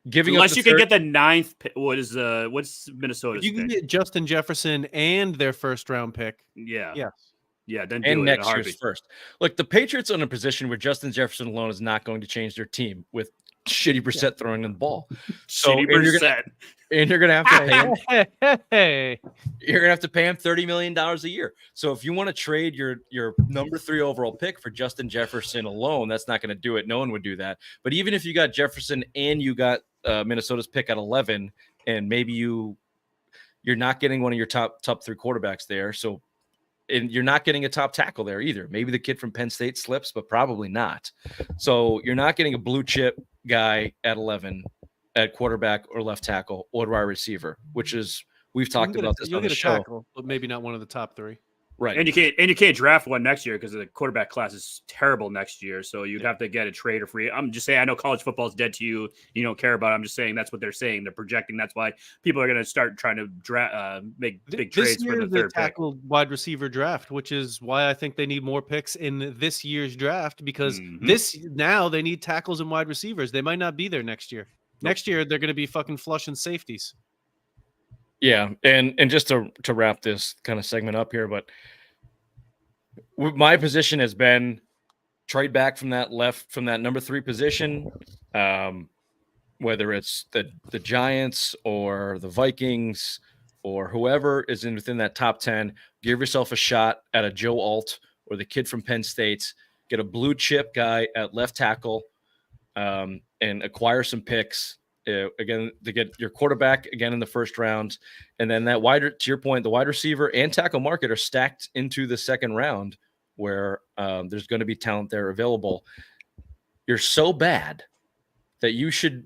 Unless you can get the 9th pick. What's Minnesota's You can pick? get Justin Jefferson and their 1st-round pick. Yeah. Yes. Yeah, then and next year's first. Look, the Patriots are in a position where Justin Jefferson alone is not going to change their team with shitty Brissett throwing in the ball. So Shitty Brissett. You're gonna have to pay him. Hey. You're gonna have to pay him $30 million a year. So if you want to trade your number 3 overall pick for Justin Jefferson alone, that's not going to do it. No one would do that. But even if you got Jefferson and you got Minnesota's pick at 11, and maybe you're not getting one of your top 3 quarterbacks there, so. And you're not getting a top tackle there either. Maybe the kid from Penn State slips, but probably not. So you're not getting a blue chip guy at 11 at quarterback or left tackle or wide receiver, which is we've talked about this on the show. Tackle, but maybe not one of the top 3. Right. And you can't draft one next year because the quarterback class is terrible next year. So you'd have to get a trade or free. I'm just saying, I know college football is dead to you. You don't care about it. I'm just saying that's what they're saying. They're projecting. That's why people are going to start trying to make big trades for the 3rd tackle pick. Wide receiver draft, which is why I think they need more picks in this year's draft because now they need tackles and wide receivers. They might not be there next year. Next year they're going to be fucking flushing safeties. Yeah, and just to wrap this kind of segment up here, but my position has been trade back from that number 3 position, whether it's the Giants or the Vikings or whoever is within that top 10. Give yourself a shot at a Joe Alt or the kid from Penn State. Get a blue chip guy at left tackle, and acquire some picks. Again, to get your quarterback again in the 1st round, and then to your point, the wide receiver and tackle market are stacked into the 2nd round, where there's going to be talent there available. You're so bad that you should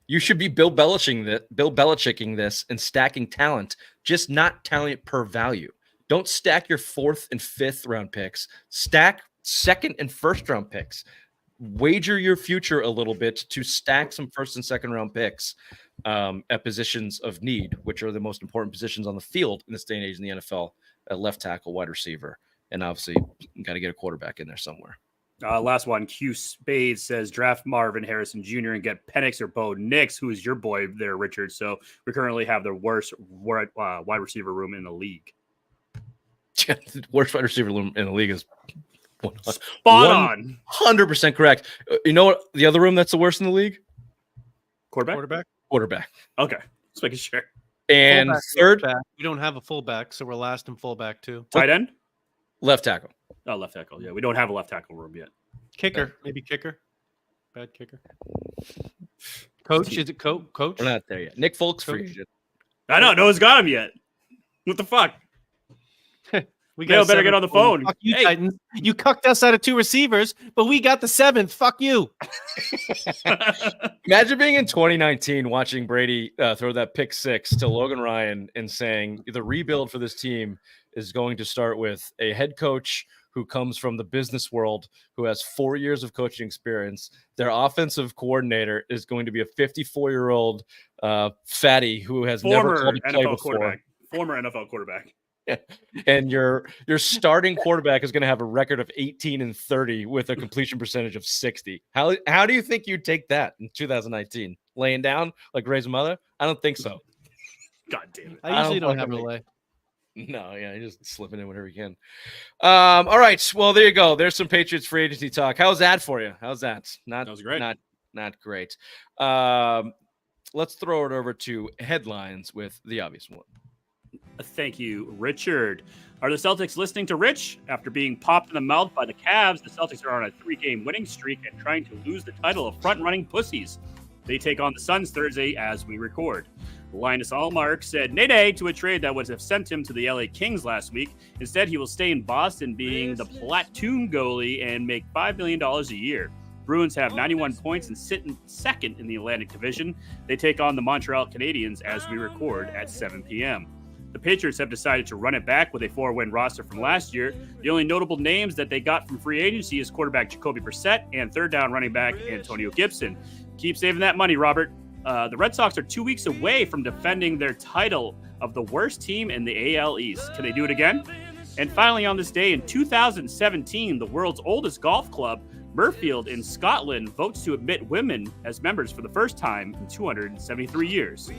be Bill Belichicking this and stacking talent, just not talent per value. Don't stack your 4th and 5th round picks. Stack 2nd and 1st round picks. Wager your future a little bit to stack some 1st and 2nd round picks at positions of need, which are the most important positions on the field in this day and age in the NFL, at left tackle, wide receiver, and obviously you got to get a quarterback in there somewhere. Last one, Q Spades says draft Marvin Harrison Jr. and get Penix or Bo Nix, who is your boy there, Richard. So we currently have the worst wide receiver room in the league. The worst wide receiver room in the league is spot on. 100% correct. You know what? The other room that's the worst in the league? Quarterback. Okay, let's make sure. And fullback, 3rd, we don't have a fullback, so we're last in fullback too. Tight end, left tackle. Oh, left tackle. Yeah, we don't have a left tackle room yet. Kicker, maybe kicker. Bad kicker. Coach, is it coach? We're not there yet. Nick Folk's free agent. I know. No one's got him yet. What the fuck? We better get on the phone. Fuck you, Titans. You cucked us out of 2 receivers, but we got the 7th. Fuck you. Imagine being in 2019 watching Brady throw that pick 6 to Logan Ryan and saying the rebuild for this team is going to start with a head coach who comes from the business world, who has 4 years of coaching experience. Their offensive coordinator is going to be a 54-year-old fatty who has never called a play before. Former NFL quarterback. And your starting quarterback is going to have a record of 18-30 with a completion percentage of 60. How do you think you'd take that in 2019? Laying down like Ray's mother? I don't think so. God damn it. I usually don't have a lay. No, yeah, you're just slipping in whenever you can. All right. Well, there you go. There's some Patriots free agency talk. How's that for you? How's that? That was great. Not great. Let's throw it over to headlines with the obvious one. Thank you, Richard. Are the Celtics listening to Rich? After being popped in the mouth by the Cavs, the Celtics are on a 3-game winning streak and trying to lose the title of front-running pussies. They take on the Suns Thursday as we record. Linus Allmark said nay to a trade that would have sent him to the LA Kings last week. Instead, he will stay in Boston being the platoon goalie and make $5 million a year. Bruins have 91 points and sit in second in the Atlantic Division. They take on the Montreal Canadiens as we record at 7 p.m. The Patriots have decided to run it back with a 4-win roster from last year. The only notable names that they got from free agency is quarterback Jacoby Brissett and third down running back Antonio Gibson. Keep saving that money, Robert. The Red Sox are 2 weeks away from defending their title of the worst team in the AL East. Can they do it again? And finally, on this day in 2017, the world's oldest golf club, Murfield in Scotland, votes to admit women as members for the first time in 273 years.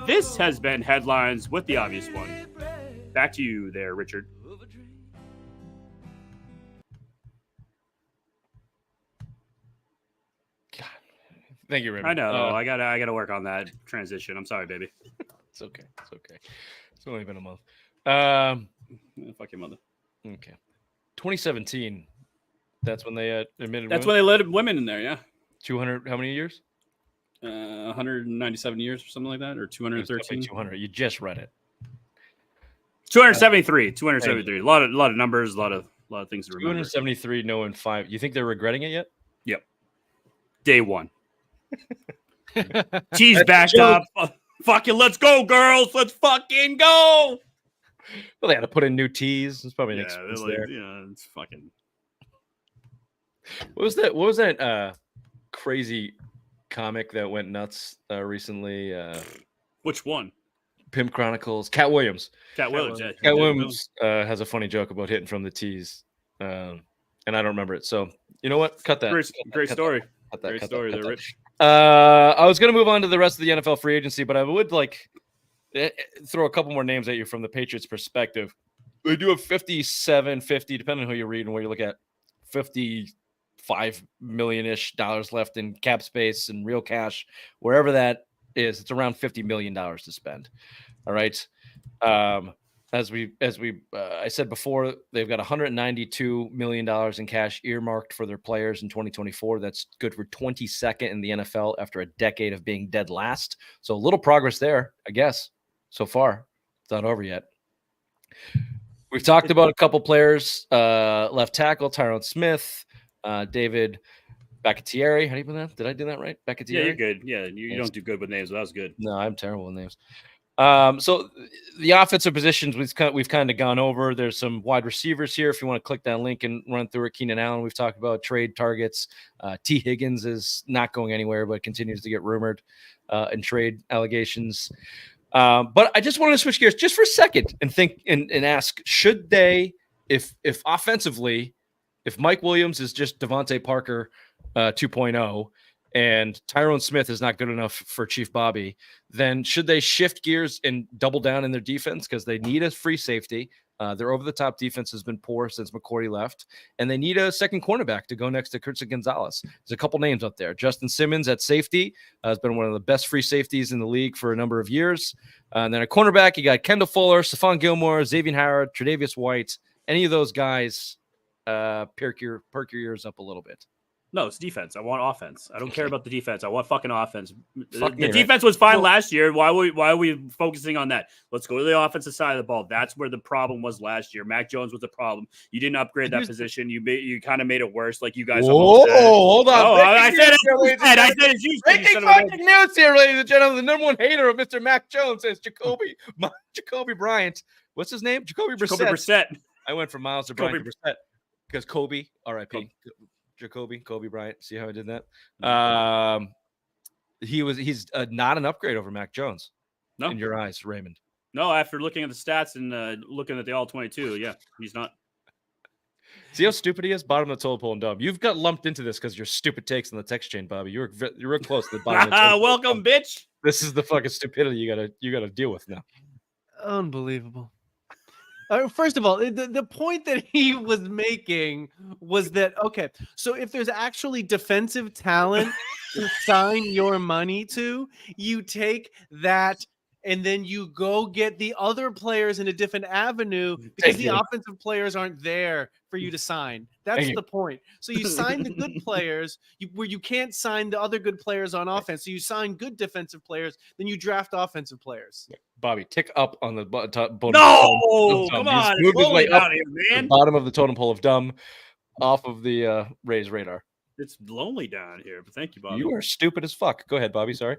This has been Headlines with the Obvious One. Back to you there, Richard. Thank you, Raymond. I know. I gotta work on that transition. I'm sorry, baby. It's okay. It's okay. It's only been a month. Fuck your mother. Okay. 2017. That's when they admitted. That's when they let women in there. Yeah. 200. How many years? 197 years or something like that, or 213. 200. You just read it. 273. 273. A lot of numbers. A lot of things to remember. 273. No in 5. You think they're regretting it yet? Yep. Day one. Cheese backed up. Fucking let's go, girls. Let's fucking go. Well, they had to put in new tees. It's probably an expense there. Yeah, it's fucking. What was that crazy comic that went nuts recently? Which one? Pimp Chronicles. Cat Williams. Cat Williams has a funny joke about hitting from the tees, and I don't remember it. So you know what? Cut that. Great story. Great story there, Rich. I was going to move on to the rest of the NFL free agency, but I would like throw a couple more names at you from the Patriots' perspective. They do have 57, 50, depending on who you read and where you look at, $55 million-ish left in cap space and real cash, wherever that is. It's around $50 million to spend. All right. As I said before, they've got $192 million in cash earmarked for their players in 2024. That's good for 22nd in the NFL after a decade of being dead last. So a little progress there, I guess, so far. It's not over yet. We've talked about a couple players, left tackle, Tyron Smith, David Bakhtiari. How do you put that? Did I do that right? Bakhtiari? Yeah, you're good. Yeah, you don't do good with names. But that was good. No, I'm terrible with names. So the offensive positions we've kind of gone over. There's some wide receivers here. If you want to click that link and run through it, Keenan Allen, we've talked about trade targets. T. Higgins is not going anywhere, but continues to get rumored and trade allegations. But I just wanted to switch gears just for a second and think and ask, should they, if offensively, if Mike Williams is just Devontae Parker 2.0 and Tyron Smith is not good enough for Chief Bobby, then should they shift gears and double down in their defense because they need a free safety? Their over-the-top defense has been poor since McCourty left, and they need a second cornerback to go next to Christian Gonzalez. There's a couple names up there. Justin Simmons at safety has been one of the best free safeties in the league for a number of years. And then a cornerback, you got Kendall Fuller, Stephon Gilmore, Xavier Howard, Tre'Davious White. Any of those guys, perk your ears up a little bit. No, it's defense. I want offense. I don't care about the defense. I want fucking offense. Fuck the me, defense was fine last year. Why are we focusing on that? Let's go to the offensive side of the ball. That's where the problem was last year. Mac Jones was the problem. You didn't upgrade that position. You kind of made it worse, like you guys. Whoa, hold on. Oh, I said it. I said it's breaking fucking news here, ladies and gentlemen. The number one hater of Mr. Mac Jones says Jacoby Bryant. What's his name? Jacoby Brissett. I went from Miles to Bryant to Brissett because Kobe, R.I.P. Kobe Bryant. See how I did that? He's not an upgrade over Mac Jones. No, in your eyes, Raymond. No, after looking at the stats and looking at the all 22, yeah, he's not. See how stupid he is? Bottom of the total poll and dumb. You've got lumped into this because your stupid takes on the text chain, Bobby. You're real close to the bottom. Of the welcome, bitch. This is the fucking stupidity you gotta deal with now. Unbelievable. First of all, the point that he was making was that, okay, so if there's actually defensive talent to sign your money to, you take that and then you go get the other players in a different avenue because the offensive players aren't there for you to sign. That's the point. So you sign the good players where you can't sign the other good players on offense. So you sign good defensive players, then you draft offensive players. Bobby, tick up on the bottom. No, come on. Move his way up here, man. the bottom of the totem pole of dumb off of the Rays radar. It's lonely down here, but thank you, Bobby. You are stupid as fuck. Go ahead, Bobby. Sorry.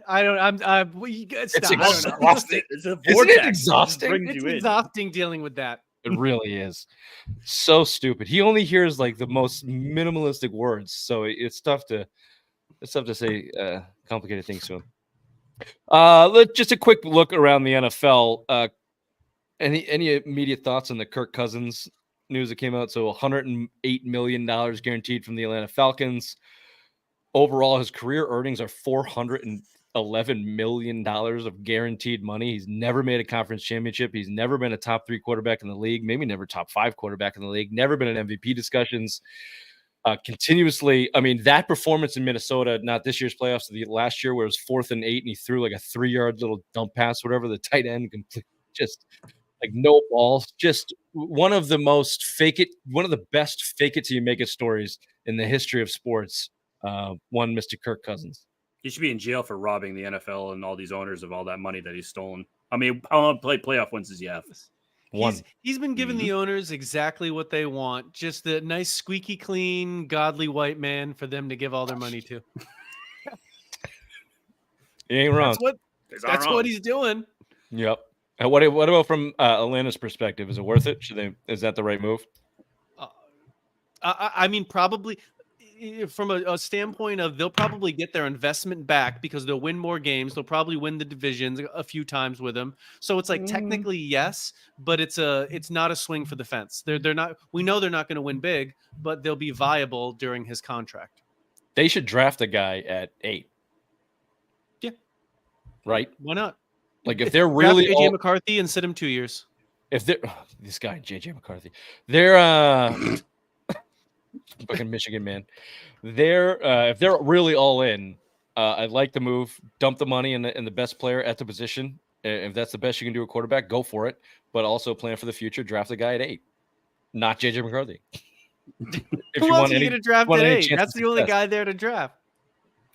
I don't. Stop. I don't know. exhausting. It's a Isn't it vortex. Just exhausting? brings It's you in. exhausting dealing with that. It really is. So stupid. He only hears like the most minimalistic words, so it's tough to say complicated things to him. Just a quick look around the NFL. Any immediate thoughts on the Kirk Cousins news that came out? So $108 million guaranteed from the Atlanta Falcons. Overall, his career earnings are $411 million of guaranteed money. He's never made a conference championship. He's never been a top 3 quarterback in the league, maybe never top 5 quarterback in the league, never been in MVP discussions. Continuously, I mean, that performance in Minnesota, not this year's playoffs, the last year where it was 4th and 8 and he threw like a 3-yard little dump pass, whatever, the tight end, just like no balls. Just one of the best fake it till you make it stories in the history of sports. One Mr. Kirk Cousins. He should be in jail for robbing the NFL and all these owners of all that money that he's stolen. I mean, how many playoff wins does he have? He's been giving the owners exactly what they want. Just the nice, squeaky clean, godly white man for them to give all their money to. You ain't wrong. That's what he's doing. Yep. What about from Atlanta's perspective? Is it worth it? Is that the right move? I mean, probably from a standpoint of they'll probably get their investment back because they'll win more games. They'll probably win the divisions a few times with him. So it's like technically yes, but it's not a swing for the fence. They're not. We know they're not going to win big, but they'll be viable during his contract. They should draft a guy at 8. Yeah. Right. Why not? Like if they're really AJ McCarthy and sit him 2 years. If they're this guy JJ McCarthy, they're fucking Michigan man. If they're really all in, I'd like the move. Dump the money in the best player at the position. If that's the best you can do a quarterback, go for it. But also plan for the future. Draft the guy at 8, not JJ McCarthy. Who else are you going to draft at 8? That's the only guy there to draft.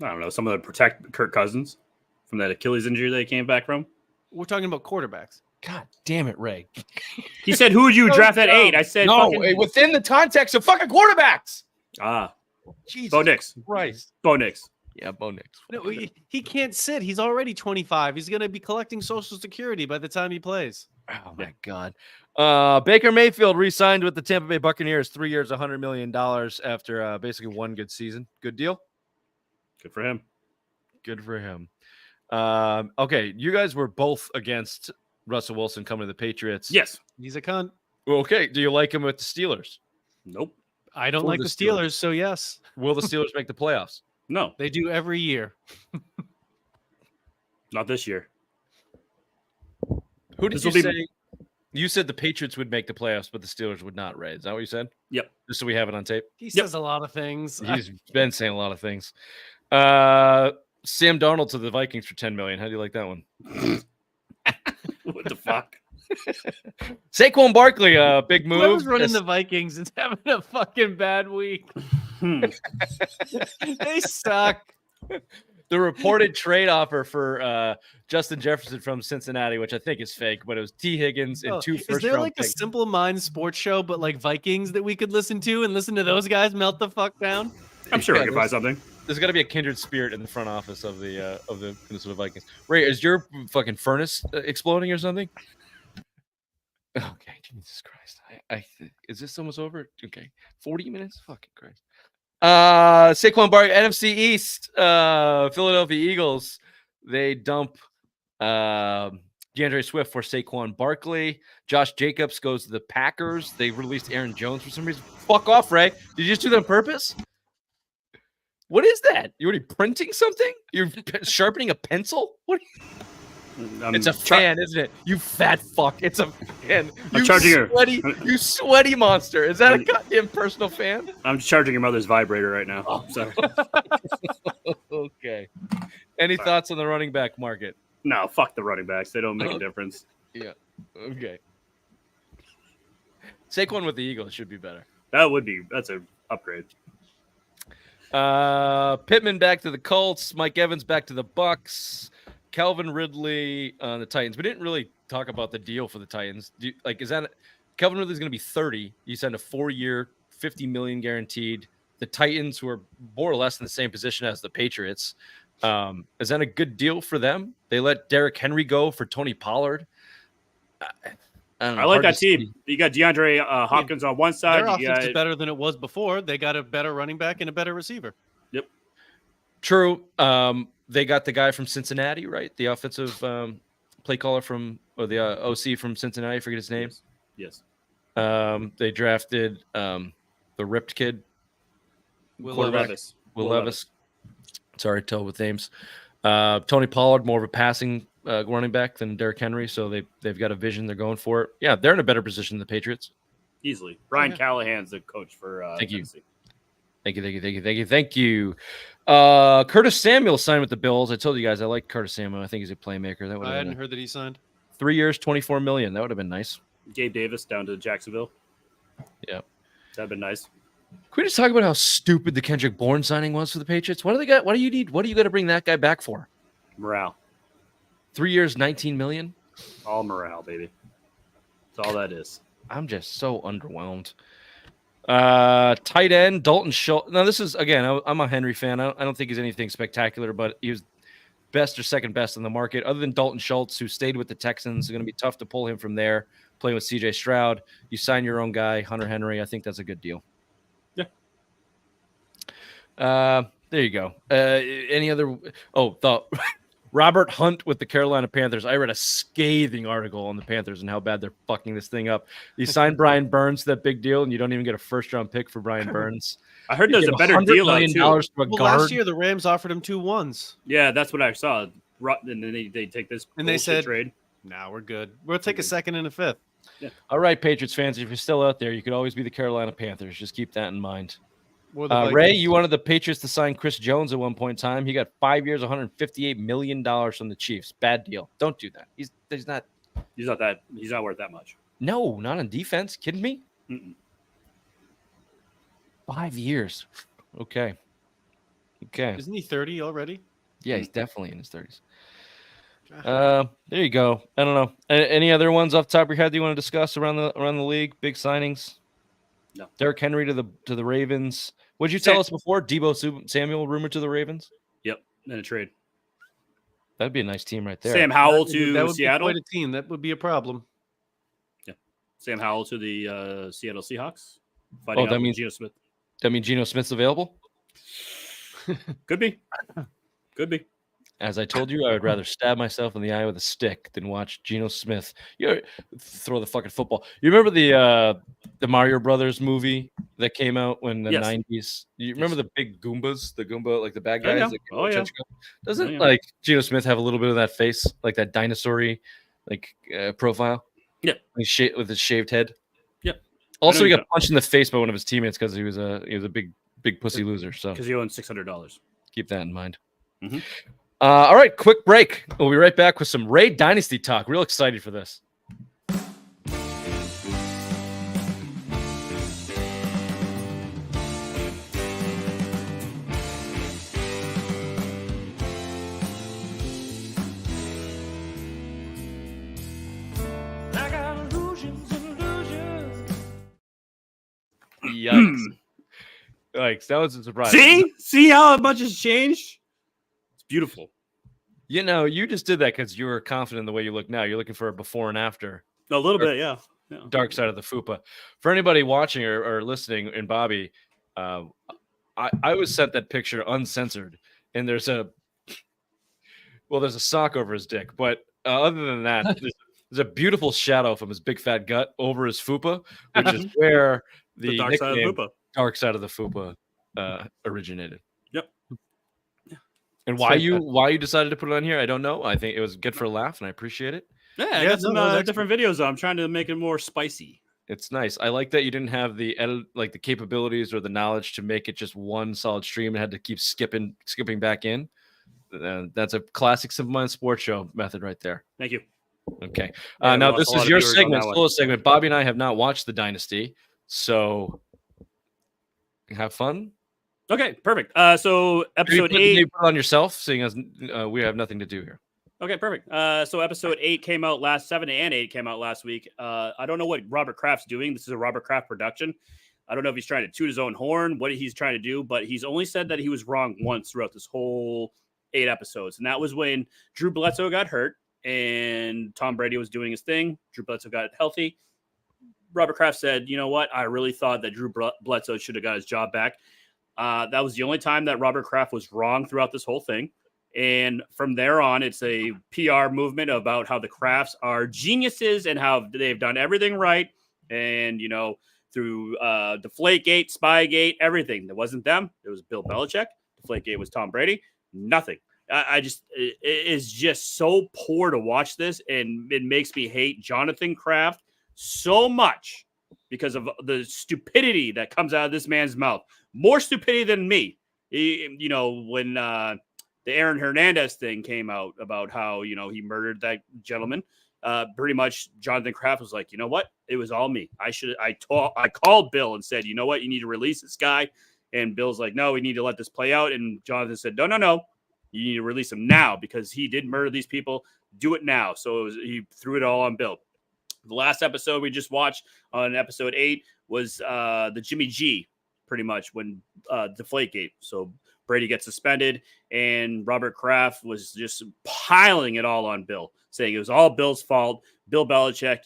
I don't know. Someone to protect Kirk Cousins from that Achilles injury that he came back from. We're talking about quarterbacks. God damn it, Ray. He said, who would you draft at 8? I said, no, within the context of fucking quarterbacks. Jesus Bo Nix. Christ. Bo Nix. Yeah, Bo Nix. No, he can't sit. He's already 25. He's going to be collecting Social Security by the time he plays. Oh, my God. Baker Mayfield re-signed with the Tampa Bay Buccaneers, 3 years, $100 million after basically one good season. Good deal? Good for him. Good for him. Okay, you guys were both against Russell Wilson coming to the Patriots. Yes. He's a cunt. Okay, do you like him with the Steelers? Nope. I don't like the Steelers, so yes. Will the Steelers make the playoffs? No. They do every year. Not this year. Who did you say? You said the Patriots would make the playoffs, but the Steelers would not, Ray. Is that what you said? Yep. Just so we have it on tape? He says a lot of things. He's been saying a lot of things. Sam Darnold to the Vikings for $10 million. How do you like that one? What the fuck? Saquon Barkley, big move. Whoever's running the Vikings is having a fucking bad week. They suck. The reported trade offer for Justin Jefferson from Cincinnati, which I think is fake, but it was T. Higgins and 2 first round. Is there like picks. a Simple Minds sports show, but like Vikings that we could listen to and listen to those guys melt the fuck down? I'm sure I could find something. There's got to be a kindred spirit in the front office of the Minnesota Vikings. Ray, is your fucking furnace exploding or something? Okay, Jesus Christ. Is this almost over? Okay, 40 minutes? Fucking Christ. Saquon Barkley, NFC East, Philadelphia Eagles. They dump DeAndre Swift for Saquon Barkley. Josh Jacobs goes to the Packers. They released Aaron Jones for some reason. Fuck off, Ray. Did you just do that on purpose? What is that? You already printing something? You're sharpening a pencil? What? It's a fan, isn't it? You fat fuck. It's a fan. You sweaty monster. Is that a goddamn personal fan? I'm charging your mother's vibrator right now. Oh. Sorry. Okay. Any thoughts on the running back market? No, fuck the running backs. They don't make a difference. Yeah. Okay. Saquon with the Eagles should be better. That's an upgrade. Pittman back to the Colts. Mike Evans back to the Bucks. Calvin Ridley on the Titans. We didn't really talk about the deal for the Titans. Is that Calvin Ridley's going to be 30? You signed a 4-year, $50 million guaranteed, the Titans, who are more or less in the same position as the Patriots. Is that a good deal for them? They let Derrick Henry go for Tony Pollard. I don't know. I like Hard that to team. see. You got DeAndre Hopkins on one side. Their You offense got, is better than it was before. They got a better running back and a better receiver. Yep. True. They got the guy from Cincinnati, right? The offensive play caller or the OC from Cincinnati. I forget his name. Yes. They drafted the ripped kid, Will quarterback. Levis. Will Levis. Sorry, tell with names. Tony Pollard, more of a passing running back than Derrick Henry, so they've got a vision. They're going for it. Yeah, they're in a better position than the Patriots. Easily. Brian Callahan's the coach for Thank you. Tennessee. Thank you. Curtis Samuel signed with the Bills. I told you guys I like Curtis Samuel. I think he's a playmaker. That would I hadn't heard that he signed. 3 years, $24 million. That would have been nice. Gabe Davis down to Jacksonville. Yeah. That'd been nice. Can we just talk about how stupid the Kendrick Bourne signing was for the Patriots? What do they got? What do you need? What do you got to bring that guy back for? Morale. 3 years, $19 million. All morale, baby. That's all that is. I'm just so underwhelmed. Tight end Dalton Schultz. Now this is again. I'm a Henry fan. I don't think he's anything spectacular, but he was best or second best in the market. Other than Dalton Schultz, who stayed with the Texans, it's going to be tough to pull him from there. Playing with C.J. Stroud, you sign your own guy, Hunter Henry. I think that's a good deal. Yeah. There you go. Any other? Oh, the Robert Hunt with the Carolina Panthers. I read a scathing article on the Panthers and how bad they're fucking this thing up. You signed Brian Burns, that big deal, and you don't even get a first-round pick for Brian Burns. I heard there's a better deal out too. Well, last year the Rams offered him 2 1s. Yeah, that's what I saw. And then they take this and they said trade. "Nah, we're good. We'll take a second and a fifth." Yeah. All right, Patriots fans, if you're still out there, you could always be the Carolina Panthers. Just keep that in mind. Ray, you wanted the Patriots to sign Chris Jones at one point in time. He got 5 years, $158 million from the Chiefs. Bad deal. Don't do that. He's not worth that much. No, not on defense. Kidding me? Mm-mm. 5 years. Okay. Isn't he 30 already? Yeah, he's definitely in his 30s. There you go. I don't know. Any other ones off the top of your head that you want to discuss around the league? Big signings? No. Derrick Henry to the Ravens. What did you tell us before? Debo Samuel rumored to the Ravens? Yep, in a trade. That'd be a nice team right there. Sam Howell that to would Seattle. Be quite a team. That would be a problem. Yeah. Sam Howell to the Seattle Seahawks. That means Geno Smith. That means Geno Smith's available? Could be. As I told you, I would rather stab myself in the eye with a stick than watch Geno Smith throw the fucking football. You remember the Mario Brothers movie that came out when the 90s? You remember the big Goombas, the Goomba, like the bad guys? Doesn't like Geno Smith have a little bit of that face, like that dinosaur-y profile? Yeah. With his shaved head. Yeah. Also, he got punched in the face by one of his teammates because he was a big pussy loser. So because he owns $600. Keep that in mind. Mm-hmm. All right, quick break. We'll be right back with some Raid Dynasty talk. Real excited for this. Yikes. Yikes, that was a surprise. See how much has changed? It's beautiful. You know, you just did that because you were confident in the way you look now. You're looking for a before and after. A little bit, yeah. Dark side of the fupa. For anybody watching or listening, and Bobby, I was sent that picture uncensored, and there's a sock over his dick. But other than that, there's a beautiful shadow from his big fat gut over his fupa, which is where the dark side of the fupa. Dark side of the fupa originated. Yep. And why you decided to put it on here, I don't know. I think it was good for a laugh, and I appreciate it. Yeah, I got some different videos. I'm trying to make it more spicy. It's nice. I like that you didn't have the the capabilities or the knowledge to make it just one solid stream and had to keep skipping back in. That's a classic Simple Mind Sports Show method right there. Thank you. Okay. Yeah, now this is your segment, solo segment. Bobby and I have not watched the Dynasty, so have fun. Okay, perfect. So episode 8. You put it on yourself, seeing as we have nothing to do here. Okay, perfect. So episode 8 came out 7 and 8 came out last week. I don't know what Robert Kraft's doing. This is a Robert Kraft production. I don't know if he's trying to toot his own horn, what he's trying to do, but he's only said that he was wrong once throughout this whole 8 episodes. And that was when Drew Bledsoe got hurt and Tom Brady was doing his thing. Drew Bledsoe got healthy. Robert Kraft said, you know what? I really thought that Drew Bledsoe should have got his job back. That was the only time that Robert Kraft was wrong throughout this whole thing. And from there on, it's a PR movement about how the Krafts are geniuses and how they've done everything right. And, through Deflategate, Spygate, everything. It wasn't them. It was Bill Belichick. Deflategate was Tom Brady. Nothing. It is just so poor to watch this. And it makes me hate Jonathan Kraft so much because of the stupidity that comes out of this man's mouth. More stupidity than me. When the Aaron Hernandez thing came out about how, he murdered that gentleman. Pretty much Jonathan Kraft was like, you know what? It was all me. I called Bill and said, you know what? You need to release this guy. And Bill's like, no, we need to let this play out. And Jonathan said, no. You need to release him now because he did murder these people. Do it now. So he threw it all on Bill. The last episode we just watched on episode 8 was the Jimmy G, pretty much when Deflategate. So Brady gets suspended and Robert Kraft was just piling it all on Bill, saying it was all Bill's fault. Bill Belichick,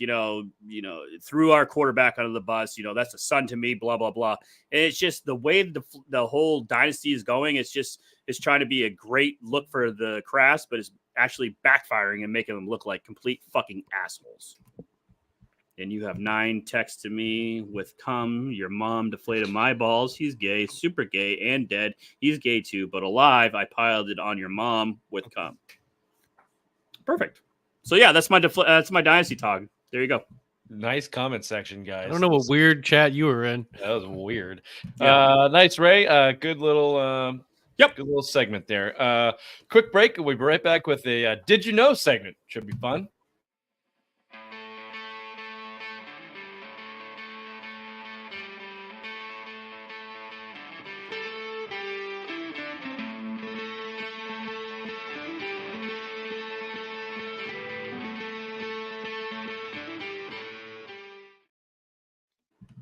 threw our quarterback under the bus. That's a son to me, blah, blah, blah. And it's just the way the whole dynasty is going. It's trying to be a great look for the Krafts, but it's actually backfiring and making them look like complete fucking assholes. And you have 9 texts to me with "Come, your mom deflated my balls. He's gay, super gay, and dead. He's gay too, but alive. I piled it on your mom with "Come." Perfect. So yeah, that's my dynasty talk. There you go. Nice comment section, guys. I don't know what weird chat you were in. That was weird. Yeah. Nice, Ray. Good little good little segment there. Quick break. We'll be right back with a Did You Know segment. Should be fun.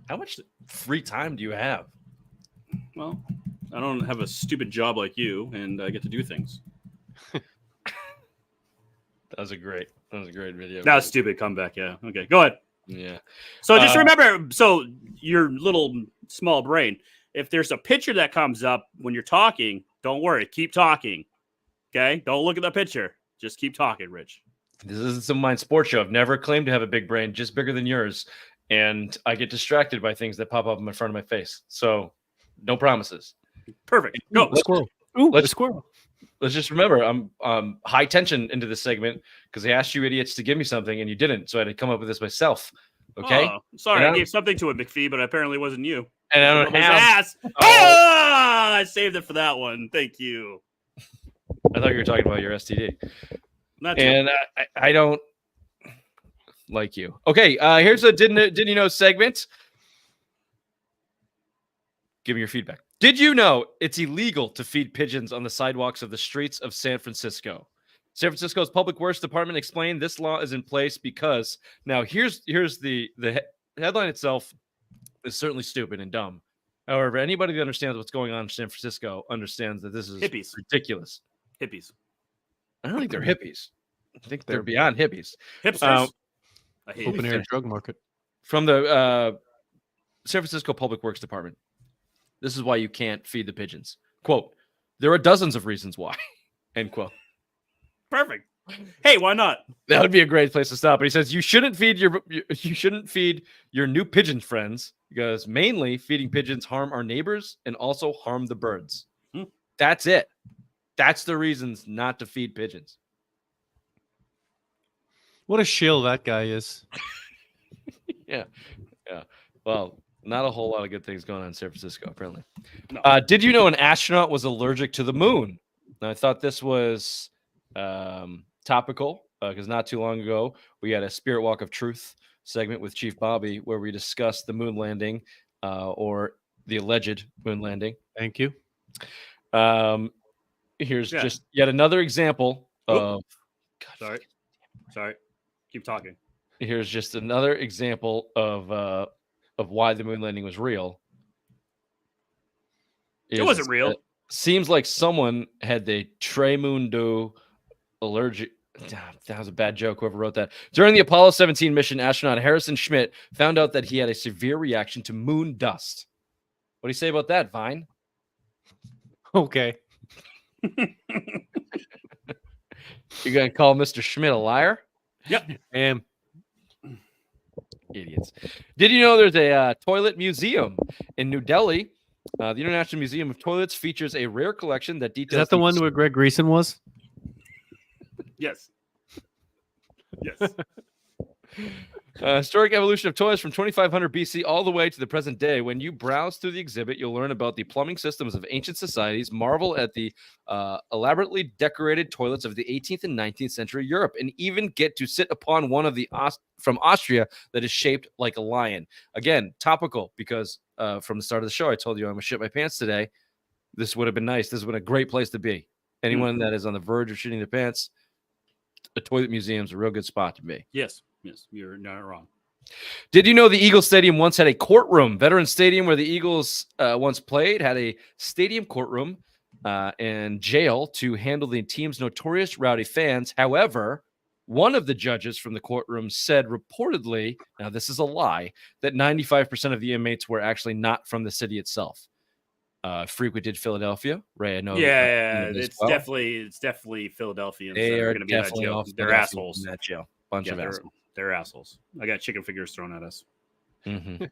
How much free time do you have? Well, I don't have a stupid job like you, and I get to do things. That was a great video. That was stupid comeback. Yeah. Okay. Go ahead. Yeah. So just remember, so your little small brain, if there's a picture that comes up when you're talking, don't worry. Keep talking. Okay. Don't look at the picture. Just keep talking, Rich. This isn't some Mind Sports show. I've never claimed to have a big brain, just bigger than yours. And I get distracted by things that pop up in front of my face. So no promises. Perfect. Go. Squirrel. Squirrel. Let's just remember, I'm high tension into this segment because I asked you idiots to give me something and you didn't. So I had to come up with this myself. Okay. Oh, sorry, I gave something to it, McPhee, but apparently it wasn't you. And I don't have. Ass. I saved it for that one. Thank you. I thought you were talking about your STD. Not and I don't like you. Okay. Here's a didn't you know segment. Give me your feedback. Did you know it's illegal to feed pigeons on the sidewalks of the streets of San Francisco? San Francisco's Public Works Department explained this law is in place because now here's the headline itself is certainly stupid and dumb. However, anybody that understands what's going on in San Francisco understands that this is hippies. Ridiculous. Hippies. I don't think they're hippies. I think they're beyond hippies. Hipsters. I hate Open air drug market. From the San Francisco Public Works Department. This is why you can't feed the pigeons. Quote, there are dozens of reasons why. End quote. Perfect. Hey, why not? That would be a great place to stop. But he says you shouldn't feed your new pigeon friends because mainly feeding pigeons harm our neighbors and also harm the birds. That's it. That's the reasons not to feed pigeons. What a shill that guy is. Yeah. Well, not a whole lot of good things going on in San Francisco, apparently. No. Did you know an astronaut was allergic to the moon? Now, I thought this was topical because not too long ago, we had a Spirit Walk of Truth segment with Chief Bobby where we discussed the moon landing or the alleged moon landing. Thank you. Here's just yet another example of... God, Sorry. Keep talking. Here's just another example of why the moon landing was real. It wasn't real. Seems like someone had the Tremundo allergic. That was a bad joke, whoever wrote that. During the Apollo 17 mission, astronaut Harrison Schmitt found out that he had a severe reaction to moon dust. What do you say about that, Vine? Okay. You going to call Mr. Schmidt a liar? Yep. Idiots. Did you know there's a toilet museum in New Delhi? The International Museum of Toilets features a rare collection that details... Is that the one where Greg Greason was? Yes. Yes. Historic evolution of toilets from 2500 BC all the way to the present day. When you browse through the exhibit, you'll learn about the plumbing systems of ancient societies, marvel at the elaborately decorated toilets of the 18th and 19th century Europe, and even get to sit upon one of the from Austria that is shaped like a lion. Again, topical, because from the start of the show, I told you I'm going to shit my pants today. This would have been nice. This would have been a great place to be. Anyone that is on the verge of shitting their pants, a toilet museum is a real good spot to be. Yes. Yes, you're not wrong. Did you know the Eagles Stadium once had a courtroom? Veterans Stadium, where the Eagles once played, had a stadium courtroom and jail to handle the team's notorious rowdy fans. However, one of the judges from the courtroom said reportedly, now this is a lie, that 95% of the inmates were actually not from the city itself. Frequented Philadelphia, Ray. I know. Yeah, it's definitely Philadelphians. They are going to be in that definitely jail. off. They're assholes. In that jail. Bunch of assholes. They're assholes. I got chicken fingers thrown at us. Mm-hmm.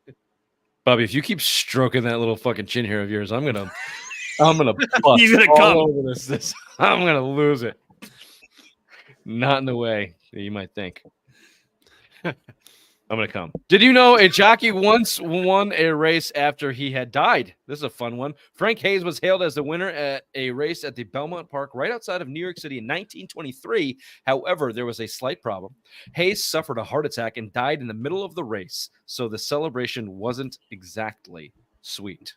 Bobby, if you keep stroking that little fucking chin hair of yours, I'm gonna bust He's gonna all come over this. I'm gonna lose it. Not in the way that you might think. I'm gonna come. Did you know a jockey once won a race after he had died? This is a fun one. Frank Hayes was hailed as the winner at a race at the Belmont Park right outside of New York City in 1923. However, there was a slight problem. Hayes suffered a heart attack and died in the middle of the race, so the celebration wasn't exactly sweet.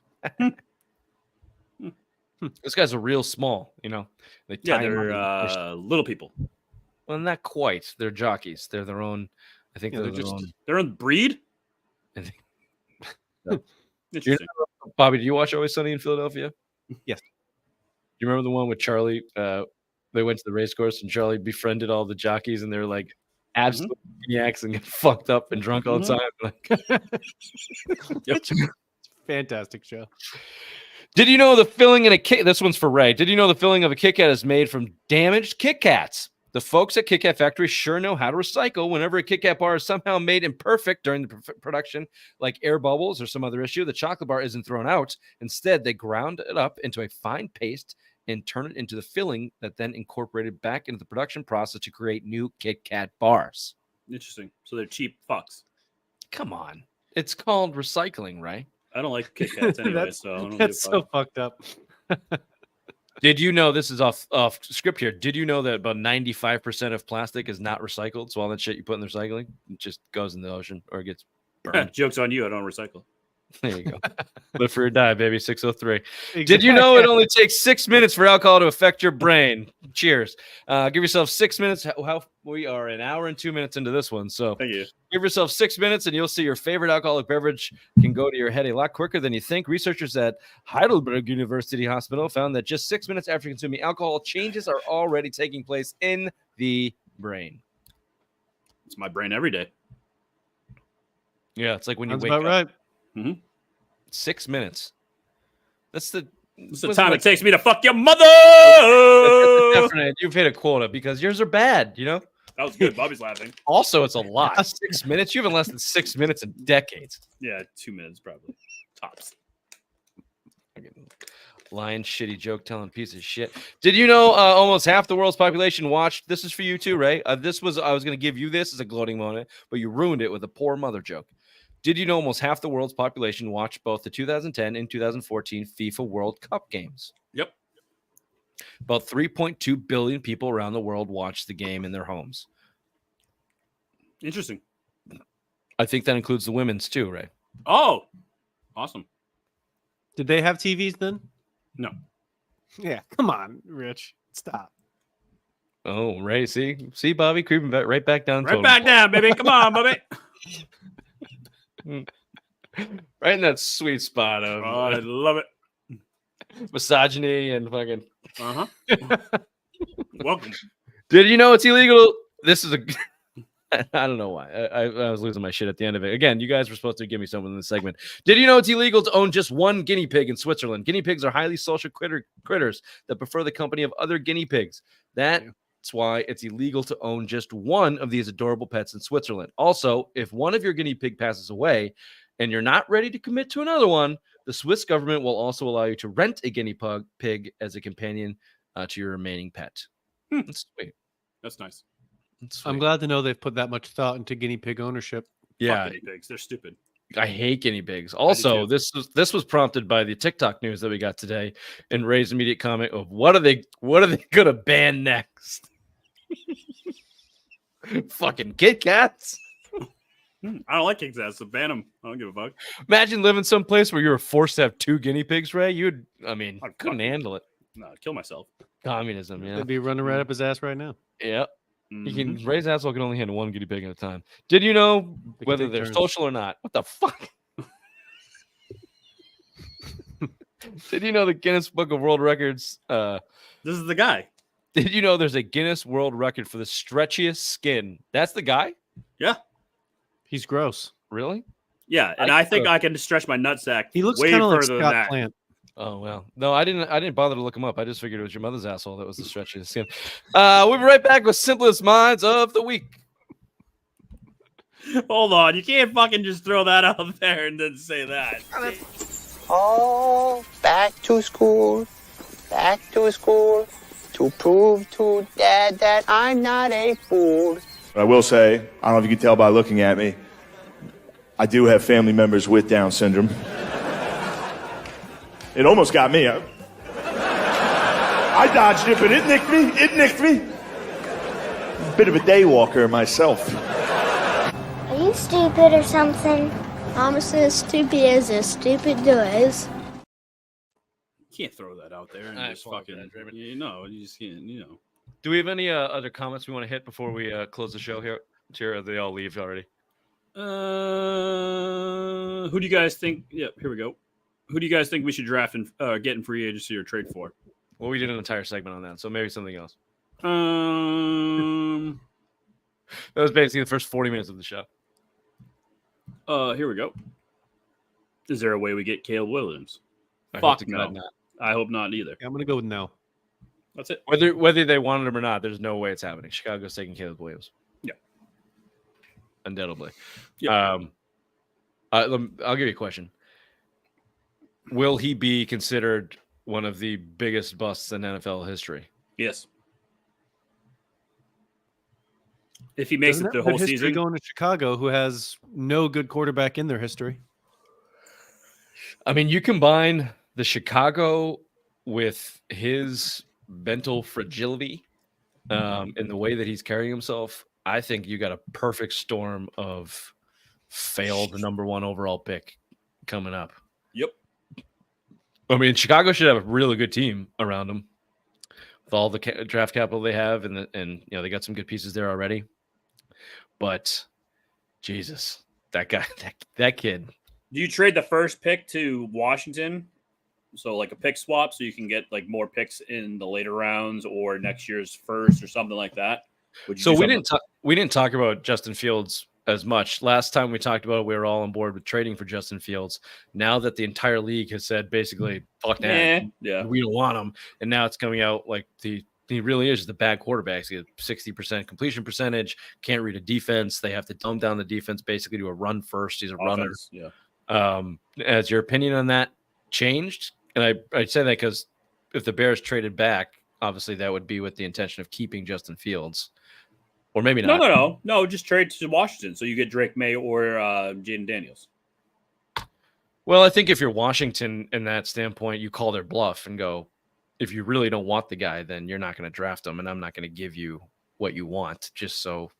This guy's a real small, you know. They're little people. Well, not quite. They're jockeys. They're their own. I think they're their own. Their own breed. Interesting. Bobby, do you watch Always Sunny in Philadelphia? Yes. Do you remember the one with Charlie? They went to the race course and Charlie befriended all the jockeys, and they're like absolute maniacs and get fucked up and drunk all the time. Yep. Fantastic show. Did you know the filling in a Kit? This one's for Ray. Did you know the filling of a Kit Kat is made from damaged Kit Kats? The folks at Kit Kat Factory sure know how to recycle. Whenever a Kit Kat bar is somehow made imperfect during the production, like air bubbles or some other issue, the chocolate bar isn't thrown out. Instead, they ground it up into a fine paste and turn it into the filling that then incorporated back into the production process to create new Kit Kat bars. Interesting. So they're cheap fucks. Come on. It's called recycling, right? I don't like Kit Kats anyway, so I don't That's so fucked up. Did you know, this is off script here, did you know that about 95% of plastic is not recycled? So all that shit you put in the recycling, it just goes in the ocean or it gets burned. Joke's on you. I don't recycle. There you go. Live for or die, baby. 603. Exactly. Did you know it only takes 6 minutes for alcohol to affect your brain? Cheers. Give yourself 6 minutes. We are an hour and 2 minutes into this one. So thank you. Give yourself 6 minutes and you'll see your favorite alcoholic beverage can go to your head a lot quicker than you think. Researchers at Heidelberg University Hospital found that just 6 minutes after consuming alcohol, changes are already taking place in the brain. It's my brain every day. Yeah, it's like when you Sounds wake about up. right. Mm-hmm. 6 minutes. That's the time it takes me to fuck your mother. Definitely, you've hit a quota because yours are bad, you know? That was good. Bobby's laughing. Also, it's a lot. 6 minutes? You haven't less than 6 minutes in decades. Yeah, 2 minutes probably. Tops. Lying, shitty joke telling piece of shit. Did you know almost half the world's population watched? This is for you too, Ray. I was going to give you this as a gloating moment, but you ruined it with a poor mother joke. Did you know almost half the world's population watched both the 2010 and 2014 FIFA World Cup games? Yep. About 3.2 billion people around the world watched the game in their homes. Interesting. I think that includes the women's too, Ray. Oh, awesome. Did they have TVs then? No. Yeah, come on, Rich. Stop. Oh, Ray, see, Bobby creeping back right back down. Right back down, baby. Come on, Bobby. Right in that sweet spot of. Oh, I love it. Misogyny and fucking. Welcome. Did you know it's illegal? This is a. I don't know why. I was losing my shit at the end of it. Again, you guys were supposed to give me something in this segment. Did you know it's illegal to own just one guinea pig in Switzerland? Guinea pigs are highly social critters that prefer the company of other guinea pigs. That's why it's illegal to own just one of these adorable pets in Switzerland. Also, if one of your guinea pig passes away and you're not ready to commit to another one, the Swiss government will also allow you to rent a guinea pig as a companion to your remaining pet. That's sweet. That's nice. I'm glad to know they've put that much thought into guinea pig ownership. Yeah, Fuck guinea pigs. They're stupid. I hate guinea pigs. Also, this was prompted by the TikTok news that we got today, and Ray's immediate comment of what are they gonna ban next? Fucking Kit Kats. I don't like Kit Kats, so ban them. I don't give a fuck. Imagine living someplace where you were forced to have 2 guinea pigs, Ray. Couldn't handle it. No, I'd kill myself. Communism, yeah. They'd be running right up his ass right now. Yep. You can Ray's asshole can only handle 1 guinea pig at a time. Did you know whether they're social or not? What the fuck? Did you know the Guinness Book of World Records? This is the guy. Did you know there's a Guinness World Record for the stretchiest skin? That's the guy? Yeah. He's gross. Really? Yeah, and I think I can stretch my nutsack. He looks way kind of like further than Scott that. Plant. Oh well, no, I didn't bother to look him up. I just figured it was your mother's asshole that was the stretchiest skin. We'll be right back with Simplest Minds of the Week. Hold on, you can't fucking just throw that out there and then say that. Oh, back to school to prove to Dad that I'm not a fool. I will say, I don't know if you can tell by looking at me, I do have family members with Down syndrome. It almost got me. I dodged it, but it nicked me. Bit of a day walker myself. Are you stupid or something? I'm as stupid as a stupid does. You can't throw that out there and just fucking. You just can't. Do we have any other comments we want to hit before we close the show here? Or they all leave already? Who do you guys think? Yeah, here we go. Who do you guys think we should draft and get in free agency or trade for? Well, we did an entire segment on that, so maybe something else. That was basically the first 40 minutes of the show. Here we go. Is there a way we get Caleb Williams? Fuck no. Not. I hope not either. I'm gonna go with no. That's it. Whether they wanted him or not, there's no way it's happening. Chicago's taking Caleb Williams. Yeah. Undoubtedly. Yeah. I'll give you a question. Will he be considered one of the biggest busts in NFL history? Yes. If he makes it the whole season, going to Chicago, who has no good quarterback in their history. I mean, you combine the Chicago with his mental fragility in the way that he's carrying himself. I think you got a perfect storm of failed number 1 overall pick coming up. Yep. I mean, Chicago should have a really good team around them with all the draft capital they have, and they got some good pieces there already. But Jesus, that guy, that kid. Do you trade the first pick to Washington? So like a pick swap, so you can get like more picks in the later rounds or next year's first or something like that. So we didn't talk about Justin Fields as much. Last time we talked about it, we were all on board with trading for Justin Fields. Now that the entire league has said basically, fuck that, we don't want him, and now it's coming out like he really is the bad quarterback. He has 60% completion percentage, can't read a defense. They have to dumb down the defense basically to a run first. He's a runner. Yeah. Has your opinion on that changed? And I say that because if the Bears traded back, obviously that would be with the intention of keeping Justin Fields. Or maybe not. No. Just trade to Washington so you get Drake May or Jaden Daniels. Well, I think if you're Washington in that standpoint, you call their bluff and go, if you really don't want the guy, then you're not going to draft him, and I'm not going to give you what you want just so.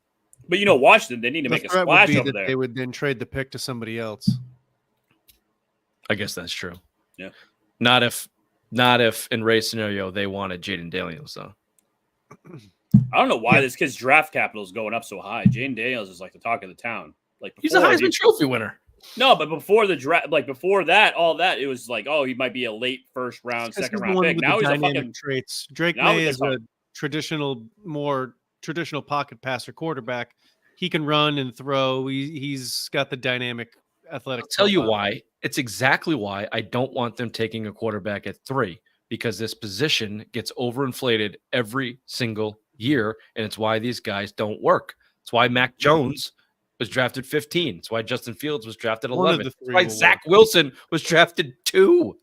But Washington, they need to make a splash over there. They would then trade the pick to somebody else. I guess that's true. Yeah. Not if in Ray's scenario they wanted Jaden Daniels though. I don't know why this kid's draft capital is going up so high. Jaden Daniels is like the talk of the town. Like he's a Heisman Trophy winner. No, but before the draft, like before that, all that, it was like, oh, he might be a late first round, Because second he's the round one pick. with Now the he's a dynamic fucking traits. Drake now May they're is a more traditional pocket passer quarterback. He can run and throw. He's got the dynamic athletic. I'll tell you profile. why. It's exactly why I don't want them taking a quarterback at 3, because this position gets overinflated every single year, and it's why these guys don't work. It's why Mac Jones was drafted 15. It's why Justin Fields was drafted One of 11. the It's three why will Zach Wilson was drafted 2.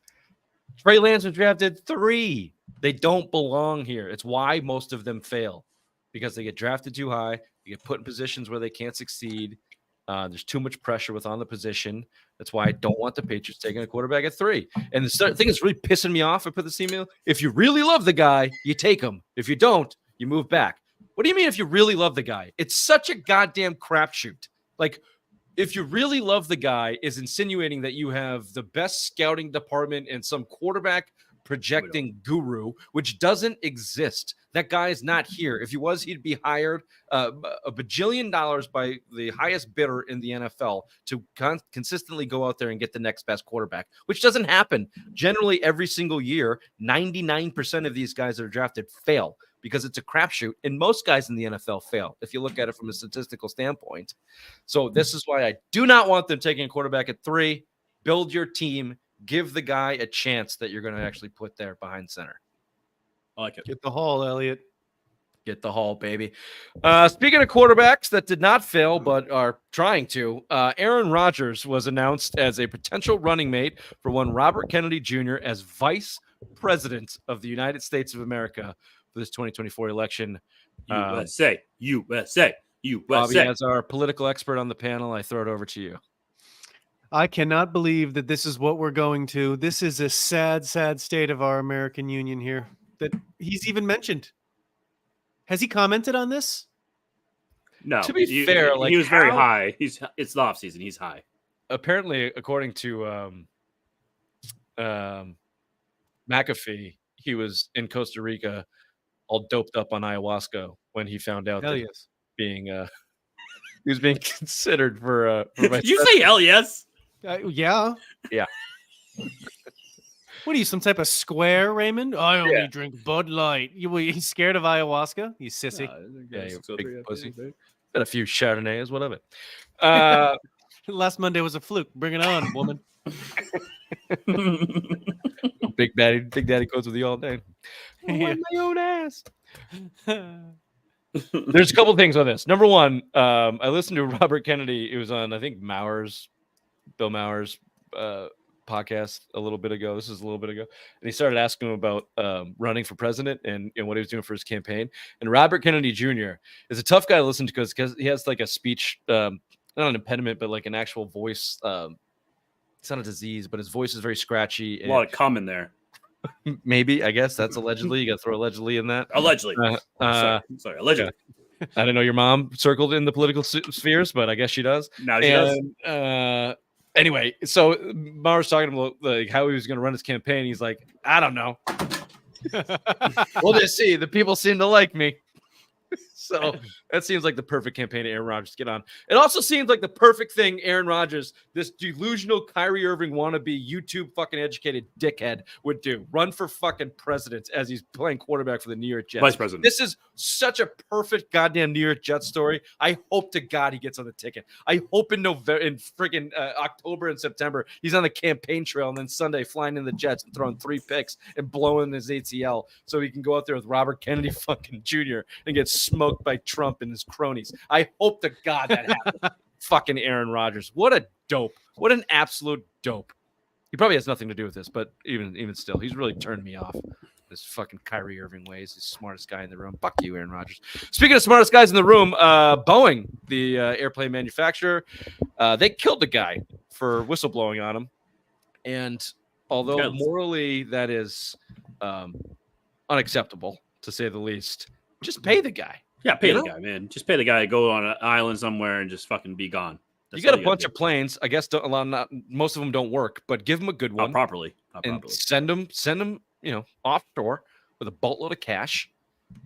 Trey Lance was drafted 3. They don't belong here. It's why most of them fail, because they get drafted too high. They get put in positions where they can't succeed. There's too much pressure on the position. That's why I don't want the Patriots taking a quarterback at 3. And the thing that's really pissing me off, I put this email, if you really love the guy, you take him. If you don't, you move back. What do you mean if you really love the guy? It's such a goddamn crapshoot. Like, if you really love the guy is insinuating that you have the best scouting department and some quarterback projecting guru, which doesn't exist. That guy is not here. If he was, he'd be hired a bajillion dollars by the highest bidder in the NFL to consistently go out there and get the next best quarterback, which doesn't happen. Generally, every single year, 99% of these guys that are drafted fail because it's a crapshoot, and most guys in the NFL fail if you look at it from a statistical standpoint. So this is why I do not want them taking a quarterback at 3. Build your team. Give the guy a chance that you're going to actually put there behind center. I like it. Get the haul, Elliot. Get the haul, baby. Speaking of quarterbacks that did not fail but are trying to, Aaron Rodgers was announced as a potential running mate for one Robert Kennedy Jr. as vice president of the United States of America for this 2024 election. USA. Bobby, as our political expert on the panel, I throw it over to you. I cannot believe that this is what we're going to. This is a sad, sad state of our American Union here that he's even mentioned. Has he commented on this? No. To be fair, like, he was very how- high. It's the off season. He's high. Apparently, according to McAfee, he was in Costa Rica all doped up on ayahuasca when he found out Hell that yes. he was being considered for vice Did you say hell yes? Yeah. Yeah. What are you, some type of square, Raymond? I only Yeah. drink Bud Light. You scared of ayahuasca? You sissy. Yeah, you big pussy. Been a few Chardonnays, whatever. Last Monday was a fluke. Bring it on, woman. Big Daddy goes with you all day. Yeah. My own ass. There's a couple things on this. Number one, I listened to Robert Kennedy. It was on, I think, Bill Maher's podcast a little bit ago. This is a little bit ago. And he started asking him about running for president and what he was doing for his campaign. And Robert Kennedy Jr. is a tough guy to listen to because he has like a speech, not an impediment, but like an actual voice. It's not a disease, but his voice is very scratchy. A lot of cum in there. Maybe, I guess that's allegedly. You got to throw allegedly in that. Allegedly. Sorry, allegedly. Yeah. I didn't know your mom circled in the political spheres, but I guess she does. Now she does. Anyway, so Maher's talking about like how he was going to run his campaign. He's like, I don't know. We'll just see. The people seem to like me. So that seems like the perfect campaign to Aaron Rodgers to get on. It also seems like the perfect thing Aaron Rodgers, this delusional Kyrie Irving wannabe YouTube fucking educated dickhead, would do. Run for fucking president as he's playing quarterback for the New York Jets. Vice president. This is such a perfect goddamn New York Jets story. I hope to God he gets on the ticket. I hope in friggin' October and September he's on the campaign trail, and then Sunday flying in the Jets and throwing 3 picks and blowing his ACL so he can go out there with Robert Kennedy fucking Jr. and get smoked by Trump and his cronies. I hope to God that happens. Fucking Aaron Rodgers. What a dope. What an absolute dope. He probably has nothing to do with this, but even still, he's really turned me off. This fucking Kyrie Irving ways. He's the smartest guy in the room. Fuck you, Aaron Rodgers. Speaking of smartest guys in the room, Boeing, the airplane manufacturer, they killed the guy for whistleblowing on him. And although morally that is unacceptable, to say the least, just pay the guy. Yeah, pay the guy, man. Just pay the guy to go on an island somewhere and just fucking be gone. You got a bunch of planes. I guess most of them don't work, but give them a good one. Not properly. And send them, offshore with a boatload of cash.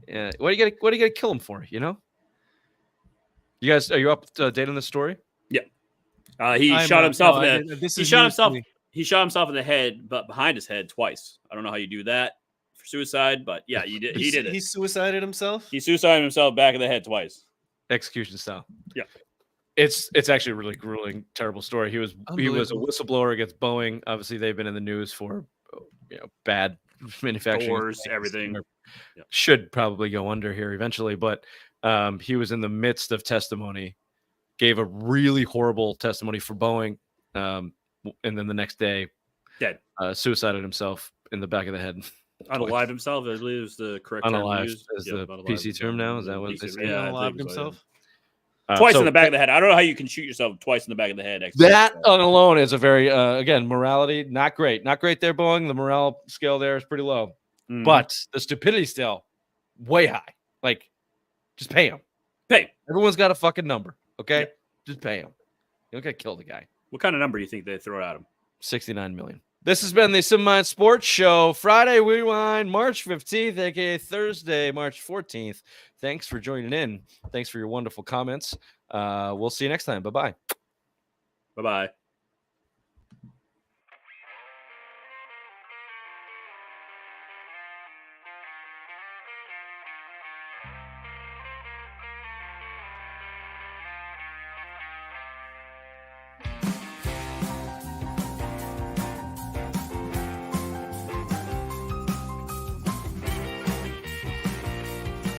What are you gonna kill them for? You guys, are you up to date on this story? Yeah. He I'm shot not- himself no, in I the. didn't- this He is shot news to himself. me. He shot himself in the head, but behind his head twice. I don't know how you do that for suicide, but yeah, you did. He did He it. suicided himself. He suicided himself back of the head twice. Execution style. Yeah. It's actually a really grueling, terrible story. He was a Unbelievable. whistleblower against Boeing. Obviously, they've been in the news for bad manufacturing. Doors, everything. Yeah. Should probably go under here eventually, but he was in the midst of testimony, gave a really horrible testimony for Boeing, and then the next day, Dead. Suicided himself in the back of the head. Unalive himself, I believe is the correct term Unalive used. is Yep, the unalive PC himself. term now. Is that what they PC, say? yeah, I Unalived think so, yeah. himself. Twice So in the back of the head. I don't know how you can shoot yourself twice in the back of the head. That alone is a very again morality not great there, Boeing. The morale scale there is pretty low, but the stupidity scale way high. Like, just pay him. Pay. Everyone's got a fucking number, okay? Yeah. Just pay him. You don't gotta kill the guy. What kind of number do you think they throw at him? 69 million. This has been the Sim Mind Sports Show. Friday Rewind, March 15th, aka Thursday, March 14th. Thanks for joining in. Thanks for your wonderful comments. We'll see you next time. Bye-bye. Bye-bye.